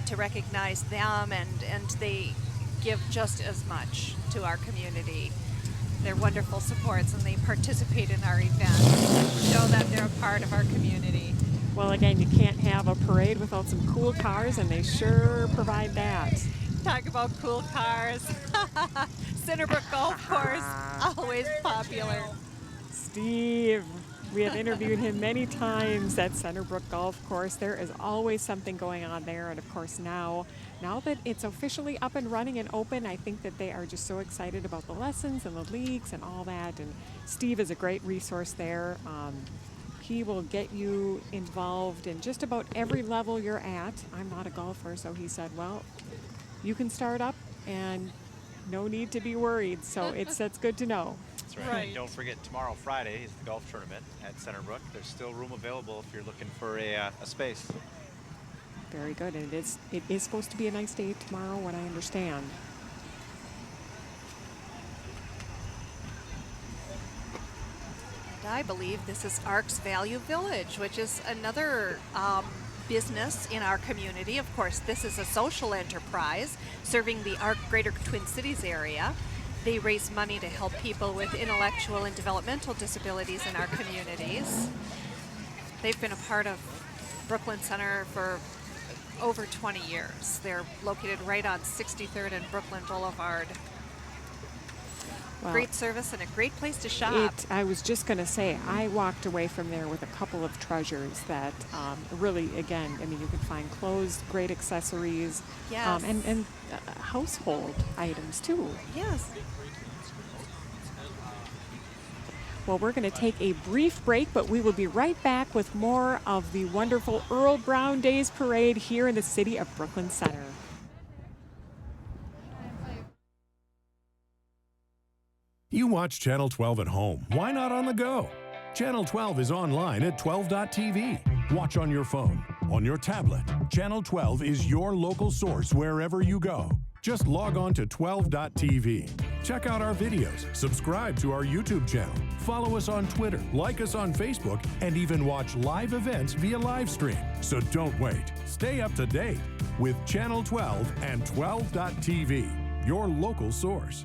to recognize them, and they give just as much to our community. They're wonderful supports, and they participate in our events, show that they're a part of our community. Well, again, you can't have a parade without some cool cars, and they sure provide that. Talk about cool cars. Centerbrook Golf Course, always popular. Steve, we have interviewed him many times at Centerbrook Golf Course. There is always something going on there, and of course now that it's officially up and running and open, I think that they are just so excited about the lessons and the leagues and all that, and Steve is a great resource there. He will get you involved in just about every level you're at. I'm not a golfer, so he said, well, you can start up and no need to be worried. So that's good to know. That's right. And don't forget, tomorrow, Friday, is the golf tournament at Centerbrook. There's still room available if you're looking for a space. Very good. And it is supposed to be a nice day tomorrow, what I understand. And I believe this is Ark's Value Village, which is another business in our community. Of course, this is a social enterprise serving the Ark Greater Twin Cities area. They raise money to help people with intellectual and developmental disabilities in our communities. They've been a part of Brooklyn Center for over 20 years. They're located right on 63rd and Brooklyn Boulevard. Well, great service and a great place to shop. I was just going to say, I walked away from there with a couple of treasures that really, again, I mean, you can find clothes, great accessories, Yes. and household items too. Yes. Well, we're going to take a brief break, but we will be right back with more of the wonderful Earle Brown Days Parade here in the city of Brooklyn Center. You watch Channel 12 at home. Why not on the go? Channel 12 is online at 12.tv. Watch on your phone, on your tablet. Channel 12 is your local source wherever you go. Just log on to 12.tv. Check out our videos, subscribe to our YouTube channel, follow us on Twitter, like us on Facebook, and even watch live events via live stream. So don't wait. Stay up to date with Channel 12 and 12.tv, your local source.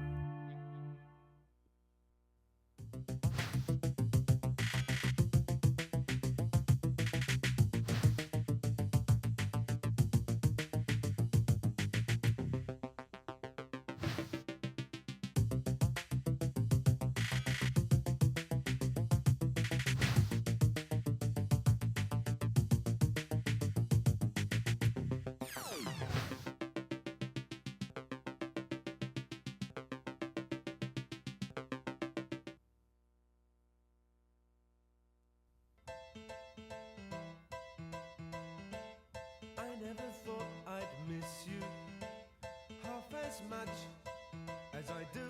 I never thought I'd miss you half as much as I do.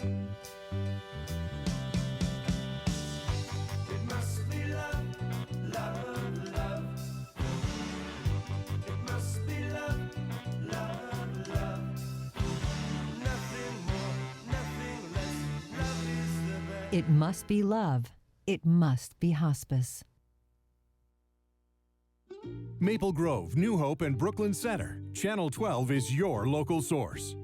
It must be love, love, love. It must be love, love, love. Nothing more, nothing less. Love is the best. It must be love. It must be hospice. Maple Grove, New Hope, and Brooklyn Center. Channel 12 is your local source.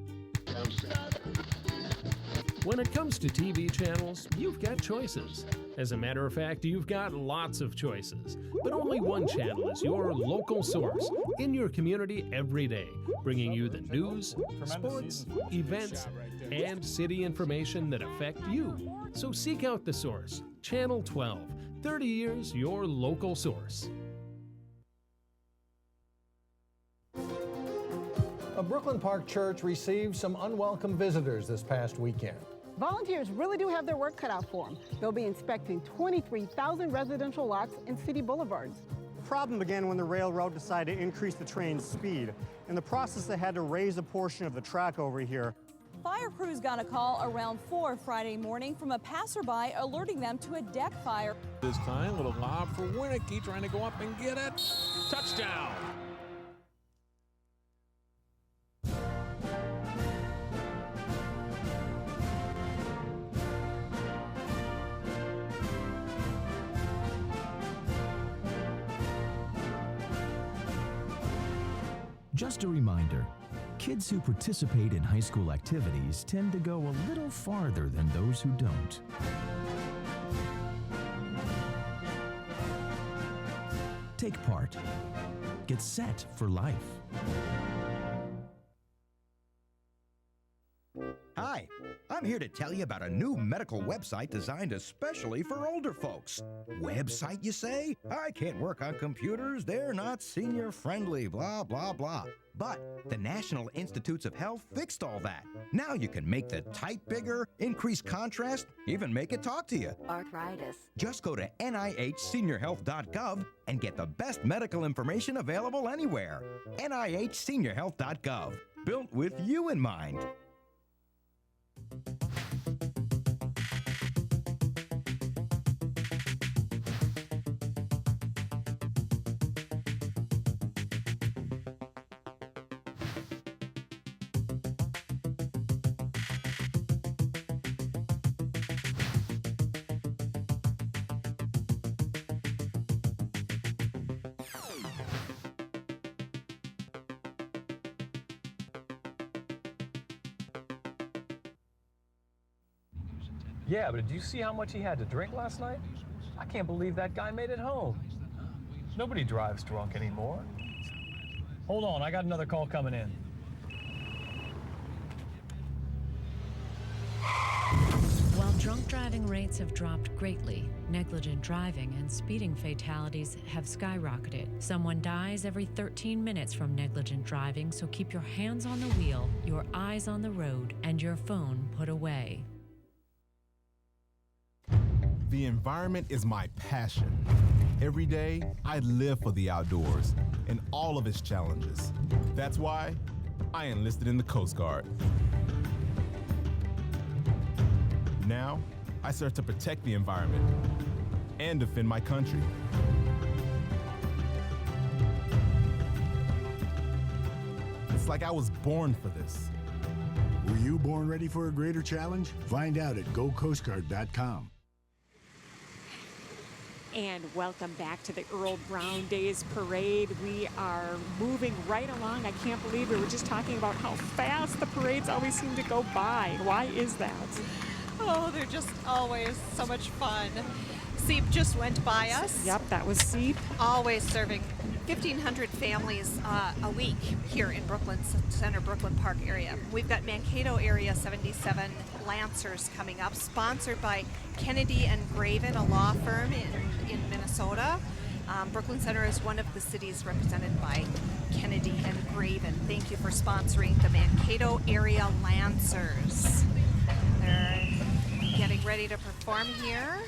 When it comes to TV channels, you've got choices. As a matter of fact, you've got lots of choices. But only one channel is your local source in your community every day, bringing you the news, sports, events, and city information that affect you. So seek out the source. Channel 12. 30 years your local source. A Brooklyn Park church received some unwelcome visitors this past weekend. Volunteers really do have their work cut out for them. They'll be inspecting 23,000 residential lots and city boulevards. The problem began when the railroad decided to increase the train's speed. In the process, they had to raise a portion of the track over here. Fire crews got a call around 4 Friday morning from a passerby alerting them to a deck fire. This time, little lob for Winicky, trying to go up and get it. Touchdown! Just a reminder, kids who participate in high school activities tend to go a little farther than those who don't. Take part. Get set for life. Hi, I'm here to tell you about a new medical website designed especially for older folks. Website, you say? I can't work on computers, they're not senior friendly, blah, blah, blah. But the National Institutes of Health fixed all that. Now you can make the type bigger, increase contrast, even make it talk to you. Arthritis. Just go to NIHseniorhealth.gov and get the best medical information available anywhere. NIHseniorhealth.gov, built with you in mind. Yeah, but did you see how much he had to drink last night? I can't believe that guy made it home. Nobody drives drunk anymore. Hold on, I got another call coming in. While drunk driving rates have dropped greatly, negligent driving and speeding fatalities have skyrocketed. Someone dies every 13 minutes from negligent driving, so keep your hands on the wheel, your eyes on the road, and your phone put away. The environment is my passion. Every day, I live for the outdoors and all of its challenges. That's why I enlisted in the Coast Guard. Now, I serve to protect the environment and defend my country. It's like I was born for this. Were you born ready for a greater challenge? Find out at gocoastguard.com. And welcome back to the Earle Brown Days Parade. We are moving right along. I can't believe we were just talking about how fast the parades always seem to go by. Why is that? Oh, they're just always so much fun. SEEP just went by us. Yep, that was SEEP. Always serving 1,500 families a week here in Brooklyn Center, Brooklyn Park area. We've got Mankato Area 77 Lancers coming up, sponsored by Kennedy and Graven, a law firm in Minnesota. Brooklyn Center is one of the cities represented by Kennedy and Graven. Thank you for sponsoring the Mankato Area Lancers. They're getting ready to perform here.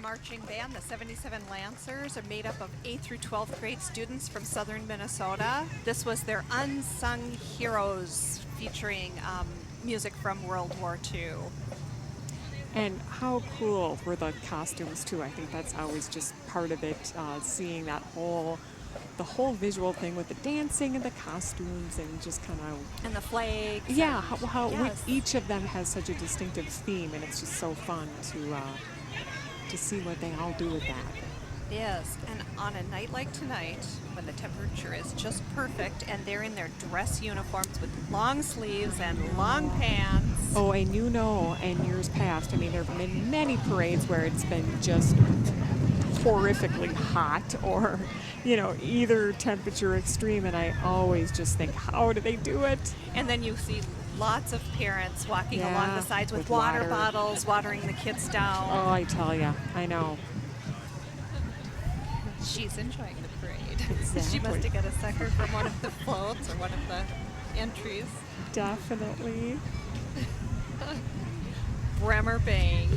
Marching band, the 77 Lancers, are made up of 8th through 12th grade students from southern Minnesota. This was their Unsung Heroes, featuring music from World War II. And how cool were the costumes too? I think that's always just part of it, seeing that the whole visual thing with the dancing and the costumes and just kind of... And the flags. Yeah, how yes. Each of them has such a distinctive theme, and it's just so fun to see what they all do with that. Yes, and on a night like tonight, when the temperature is just perfect and they're in their dress uniforms with long sleeves and long pants. Oh, and you know, in years past, I mean, there have been many parades where it's been just horrifically hot or, you know, either temperature extreme, and I always just think, how do they do it? And then you see lots of parents walking along the sides with water bottles, watering the kids down. Oh, I tell ya, I know. She's enjoying the parade. Exactly. She must have got a sucker from one of the floats or one of the entries. Definitely. Bremer Banks,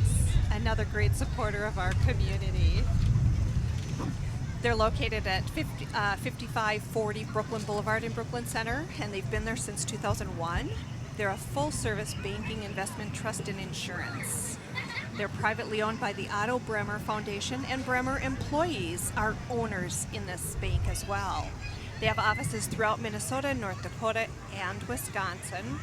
another great supporter of our community. They're located at 5540 Brooklyn Boulevard in Brooklyn Center, and they've been there since 2001. They're a full-service banking, investment, trust, and insurance. They're privately owned by the Otto Bremer Foundation, and Bremer employees are owners in this bank as well. They have offices throughout Minnesota, North Dakota, and Wisconsin,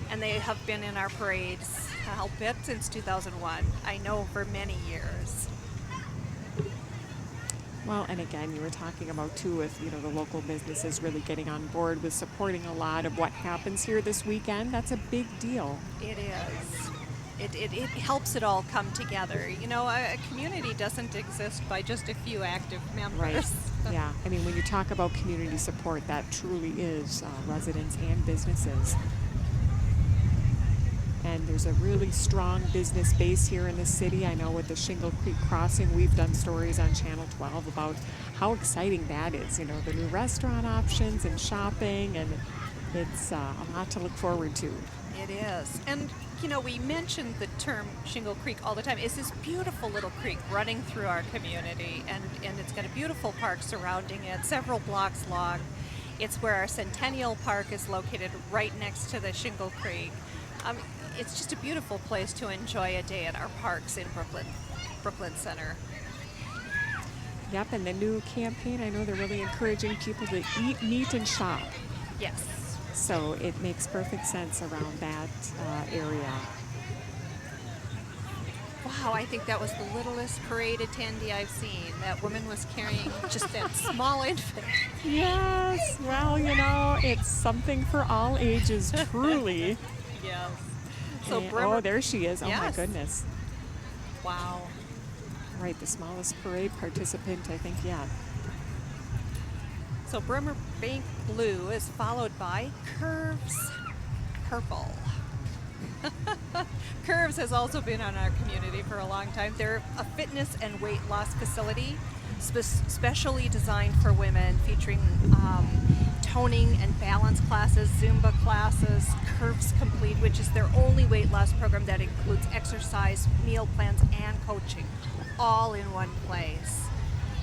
and they have been in our parades, I'll bet, since 2001. I know for many years. Well, and again, you were talking about too, with the local businesses really getting on board with supporting a lot of what happens here this weekend. That's a big deal. It is. It helps it all come together. You know, a community doesn't exist by just a few active members. Right. Yeah. I mean, when you talk about community support, that truly is residents and businesses. And there's a really strong business base here in the city. I know with the Shingle Creek Crossing, we've done stories on Channel 12 about how exciting that is. You know, the new restaurant options and shopping, and it's a lot to look forward to. It is. And, you know, we mentioned the term Shingle Creek all the time. It's this beautiful little creek running through our community, and it's got a beautiful park surrounding it, several blocks long. It's where our Centennial Park is located, right next to the Shingle Creek. It's just a beautiful place to enjoy a day at our parks in Brooklyn Center. Yep, and the new campaign, I know they're really encouraging people to eat, meet, and shop. Yes. So it makes perfect sense around that area. Wow, I think that was the littlest parade attendee I've seen. That woman was carrying just that small infant. Yes, well, you know, it's something for all ages, truly. Yes. So oh, there she is. Oh, yes. My goodness. Wow. Right, the smallest parade participant, I think, yet. So Bremer Bank Blue is followed by Curves Purple. Curves has also been on our community for a long time. They're a fitness and weight loss facility specially designed for women, featuring toning and balance classes, Zumba classes, Curves Complete, which is their only weight loss program that includes exercise, meal plans, and coaching, all in one place.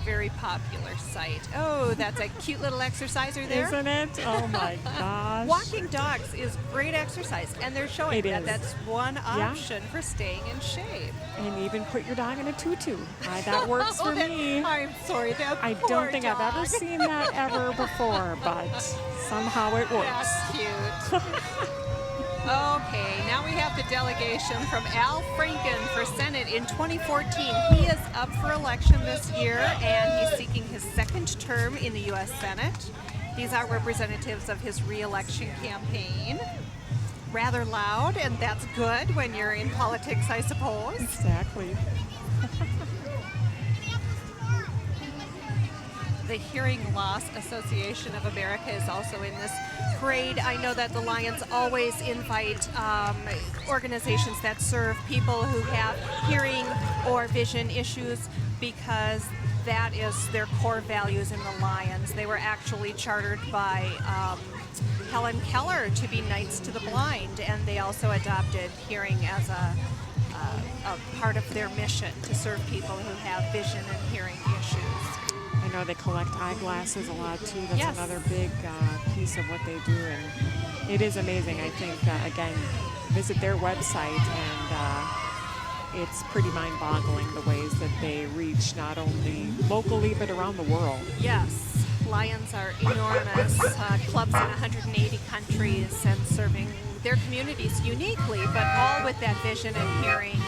Very popular site. Oh, that's a cute little exerciser there. Isn't it? Oh my gosh. Walking dogs is great exercise, and they're showing that that's one option Yeah. for staying in shape. And even put your dog in a tutu. That works for me. I'm sorry, that I poor don't think dog. I've ever seen that ever before, but somehow it works. That's cute. Okay, now we have the delegation from Al Franken for Senate in 2014. He is up for election this year, and he's seeking his second term in the U.S. Senate. These are representatives of his re-election campaign. Rather loud, and that's good when you're in politics, I suppose. Exactly. The Hearing Loss Association of America is also in this parade. I know that the Lions always invite organizations that serve people who have hearing or vision issues, because that is their core values in the Lions. They were actually chartered by Helen Keller to be Knights to the Blind, and they also adopted hearing as a part of their mission to serve people who have vision and hearing issues. I know they collect eyeglasses a lot too. That's Yes. another big piece of what they do, and it is amazing. I think, again, visit their website, and it's pretty mind-boggling the ways that they reach not only locally but around the world. Yes, Lions are enormous, clubs in 180 countries and serving their communities uniquely, but all with that vision and hearing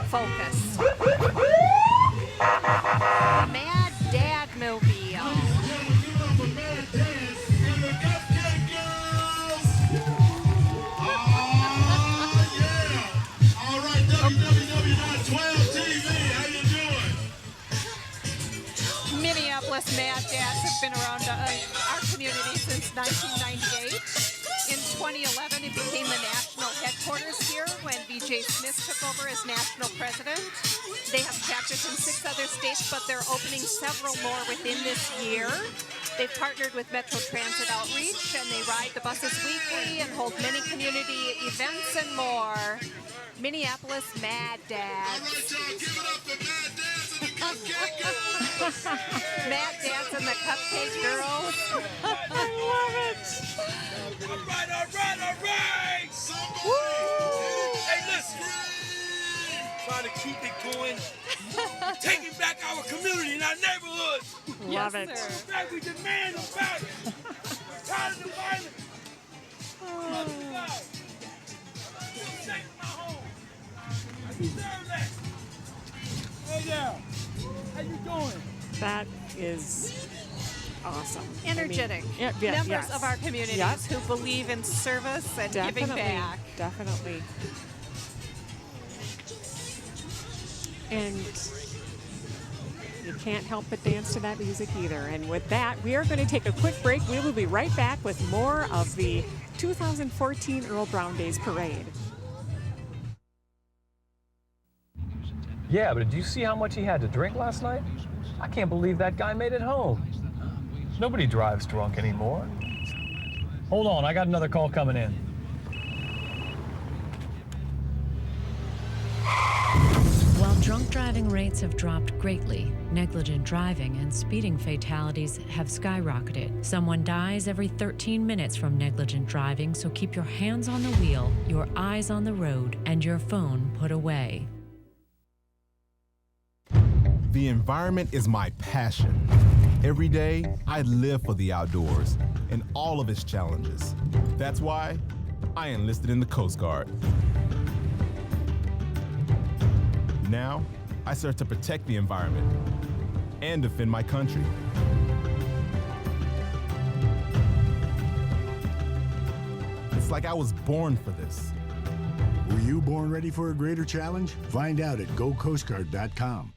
focus. Mad Dad Mobile. All right, www.12TV, how you doing? Minneapolis Mad Dads have been around our community since 1998. In 2011, it became the national headquarters here when VJ Smith took over as national president. They have chapters in 6 other states, but they're opening several more within this year. They've partnered with Metro Transit Outreach, and they ride the buses weekly and hold many community events and more. Minneapolis Mad Dads. Mad Dads and the Cupcake Girls. I love it. All right. Woo! Hey, listen. Trying to keep it going. Taking back our community and our neighborhoods. Love it. In fact, we demand them back. Tired of the violence. Take my home. I deserve that. Hey there. How you doing? That is awesome. Energetic. I mean, members yes. of our communities Yep. who believe in service and giving back. Definitely. And you can't help but dance to that music either. And with that, we are going to take a quick break. We will be right back with more of the 2014 Earle Brown Days Parade. Yeah, but did you see how much he had to drink last night? I can't believe that guy made it home. Nobody drives drunk anymore. Hold on, I got another call coming in. While drunk driving rates have dropped greatly, negligent driving and speeding fatalities have skyrocketed. Someone dies every 13 minutes from negligent driving, so keep your hands on the wheel, your eyes on the road, and your phone put away. The environment is my passion. Every day, I live for the outdoors and all of its challenges. That's why I enlisted in the Coast Guard. Now, I serve to protect the environment and defend my country. It's like I was born for this. Were you born ready for a greater challenge? Find out at gocoastguard.com.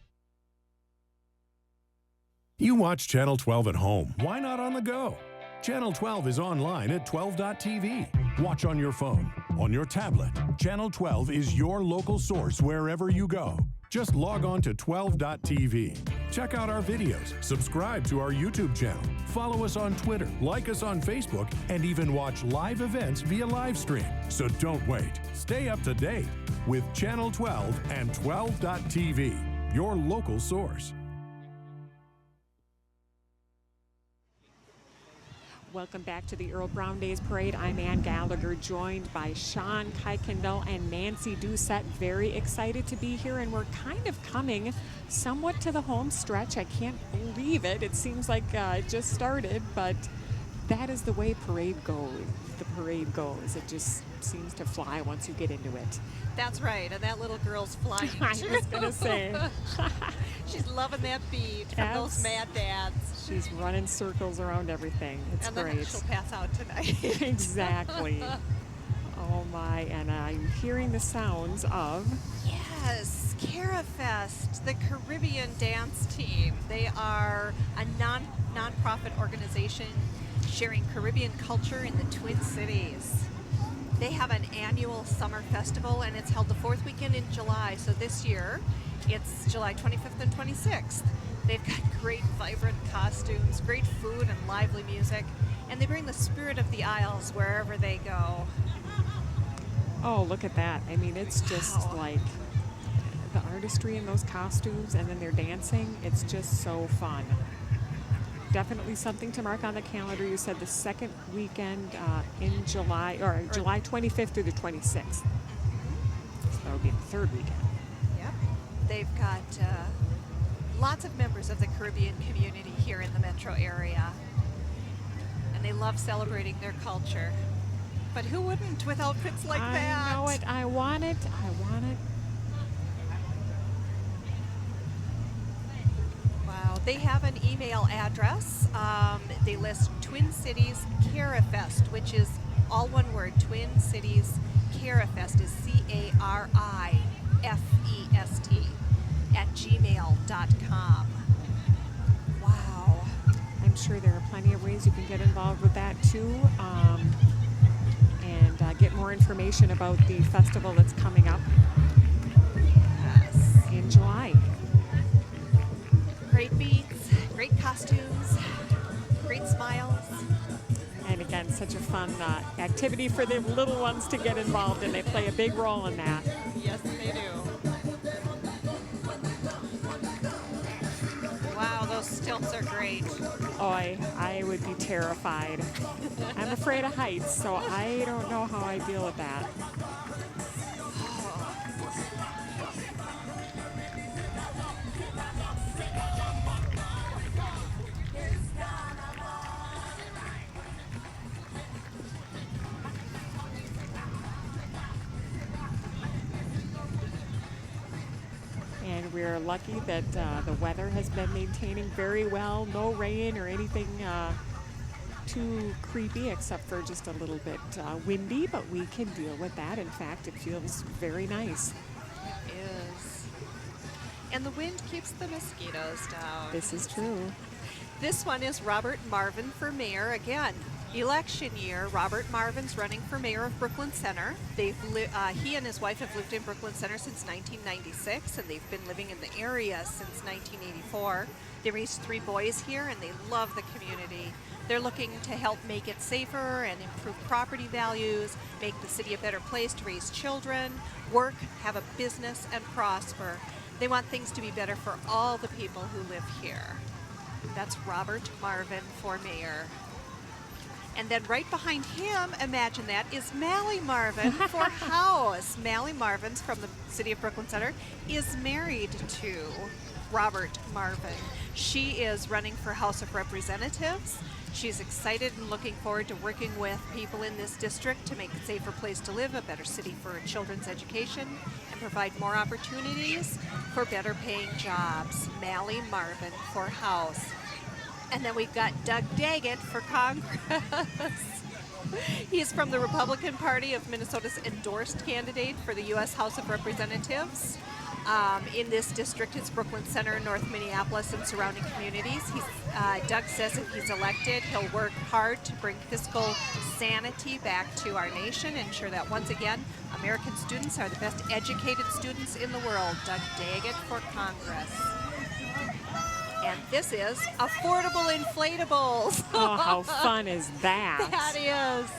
You watch Channel 12 at home. Why not on the go? Channel 12 is online at 12.tv. Watch on your phone, on your tablet. Channel 12 is your local source wherever you go. Just log on to 12.tv. Check out our videos, subscribe to our YouTube channel, follow us on Twitter, like us on Facebook, and even watch live events via live stream. So don't wait. Stay up to date with Channel 12 and 12.tv, your local source. Welcome back to the Earle Brown Days Parade. I'm Ann Gallagher, joined by Sean Kuykendall and Nancy Doucette. Very excited to be here, and we're kind of coming somewhat to the home stretch. I can't believe it. It seems like it just started, but that is the way parade goes. The parade goes. It just seems to fly once you get into it. That's right, and that little girl's flying too. I was going to say. She's loving that beat from those mad dads. She's running circles around everything. It's and great. Then she'll pass out tonight. Exactly. Oh my, and I'm hearing the sounds of... Yes, CaraFest, the Caribbean dance team. They are a non-profit organization sharing Caribbean culture in the Twin Cities. They have an annual summer festival, and it's held the fourth weekend in July. So this year, it's July 25th and 26th. They've got great, vibrant costumes, great food, and lively music. And they bring the spirit of the Isles wherever they go. Oh, look at that. I mean, it's just like the artistry in those costumes, and then they're dancing. It's just so fun. Definitely something to mark on the calendar. You said the second weekend in July, or July 25th through the 26th. So that would be the third weekend. Yep. They've got lots of members of the Caribbean community here in the metro area. And they love celebrating their culture. But who wouldn't with outfits like that? I know it. I want it. I want it. Wow. They have an email address. They list Twin Cities CaraFest, which is all one word. Twin Cities CaraFest is CARIFEST @gmail.com. Wow. I'm sure there are plenty of ways you can get involved with that too. And get more information about the festival that's coming up in July. Great beats, great costumes, great smiles. And again, such a fun activity for the little ones to get involved in. They play a big role in that. Yes, they do. Wow, those stilts are great. Oh, I would be terrified. I'm afraid of heights, so I don't know how I deal with that. And we're lucky that the weather has been maintaining very well. No rain or anything too creepy, except for just a little bit windy, but we can deal with that. In fact, it feels very nice. It is. And the wind keeps the mosquitoes down. This is true. This one is Robert Marvin for mayor. Again, election year, Robert Marvin's running for mayor of Brooklyn Center. He and his wife have lived in Brooklyn Center since 1996, and they've been living in the area since 1984. They raised 3 boys here, and they love the community. They're looking to help make it safer and improve property values, make the city a better place to raise children, work, have a business, and prosper. They want things to be better for all the people who live here. That's Robert Marvin for mayor. And then right behind him, imagine that, is Mally Marvin for House. Mally Marvin's from the city of Brooklyn Center, is married to Robert Marvin. She is running for House of Representatives. She's excited and looking forward to working with people in this district to make it a safer place to live, a better city for children's education, and provide more opportunities for better paying jobs. Mally Marvin for House. And then we've got Doug Daggett for Congress. He's from the Republican Party of Minnesota's endorsed candidate for the U.S. House of Representatives. In this district, it's Brooklyn Center, North Minneapolis, and surrounding communities. Doug says if he's elected, he'll work hard to bring fiscal sanity back to our nation, ensure that, once again, American students are the best educated students in the world. Doug Daggett for Congress. And this is affordable inflatables. Oh, how fun is that? That is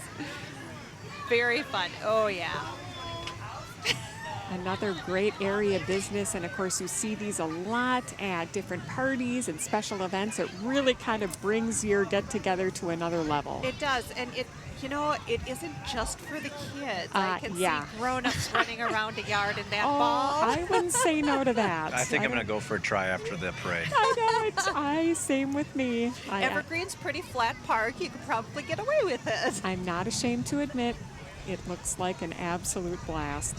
very fun. Oh, yeah. Another great area business, and of course you see these a lot at different parties and special events. It really kind of brings your get-together to another level. It does, and it isn't just for the kids. I can see grown-ups running around a yard in that ball. I wouldn't say no to that. I think I'm going to go for a try after the parade. I know, same with me. Evergreen's pretty flat park. You could probably get away with it. I'm not ashamed to admit it looks like an absolute blast.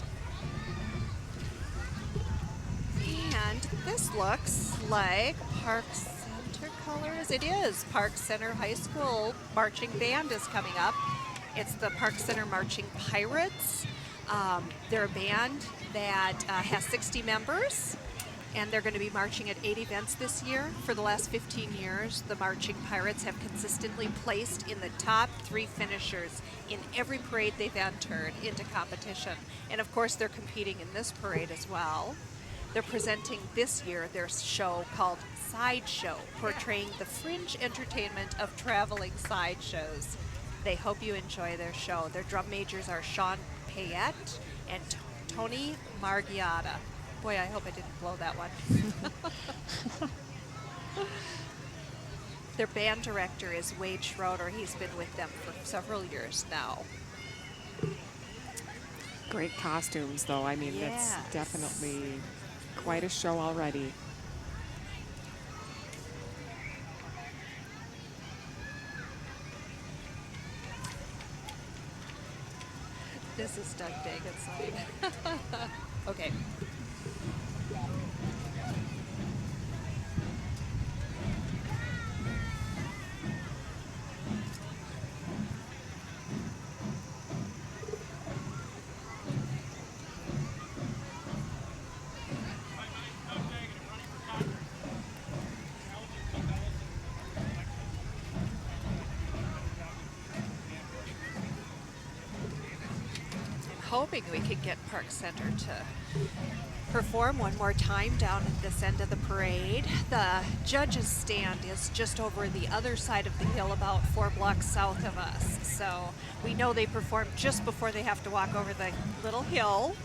And this looks like Park Center colors. It is. Park Center High School marching band is coming up. It's the Park Center Marching Pirates. They're a band that has 60 members, and they're going to be marching at 8 events this year. For the last 15 years, the Marching Pirates have consistently placed in the top 3 finishers in every parade they've entered into competition. And of course, they're competing in this parade as well. They're presenting this year their show called Sideshow, portraying the fringe entertainment of traveling sideshows. They hope you enjoy their show. Their drum majors are Sean Payette and Tony Margiotta. Boy, I hope I didn't blow that one. Their band director is Wade Schroeder. He's been with them for several years now. Great costumes, though. I mean, Yes. It's definitely quite a show already. This is Doug Daggett's side. Okay. Hoping we could get Park Center to perform one more time down at this end of the parade. The judges' stand is just over the other side of the hill, about 4 blocks south of us. So we know they perform just before they have to walk over the little hill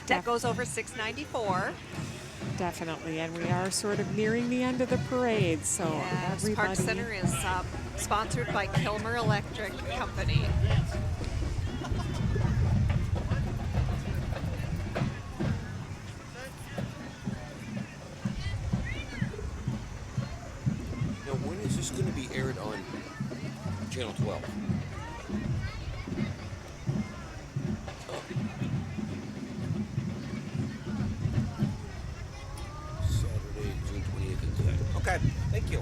that goes over 694. Definitely, and we are sort of nearing the end of the parade, so Yes, everybody... Park Center is sponsored by Kilmer Electric Company. Now, when is this going to be aired on Channel 12? Saturday, June 28th. Okay, thank you.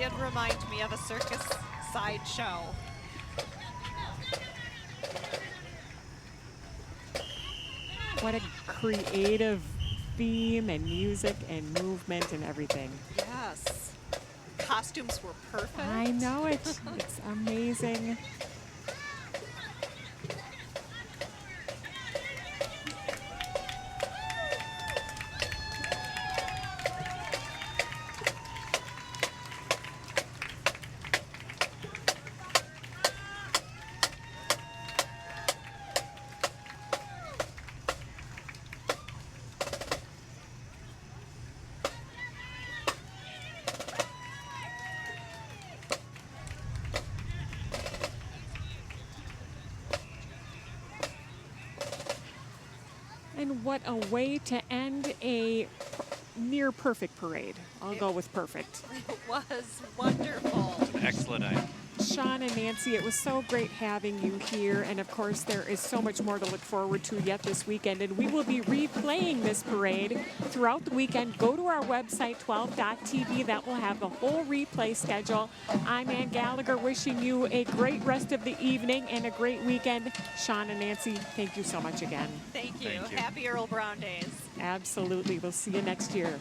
did remind me of a circus sideshow. What a creative theme and music and movement and everything. Yes. Costumes were perfect. I know it. It's amazing. And what a way to end a near perfect parade. I'll go with perfect. It was wonderful. An excellent night. Sean and Nancy, it was so great having you here. And of course, there is so much more to look forward to yet this weekend. And we will be replaying this parade throughout the weekend. Go to our website, 12.tv. That will have the whole replay schedule. I'm Ann Gallagher, wishing you a great rest of the evening and a great weekend. Sean and Nancy, thank you so much again. Thank you. Thank you. Happy Earle Brown Days. Absolutely. We'll see you next year.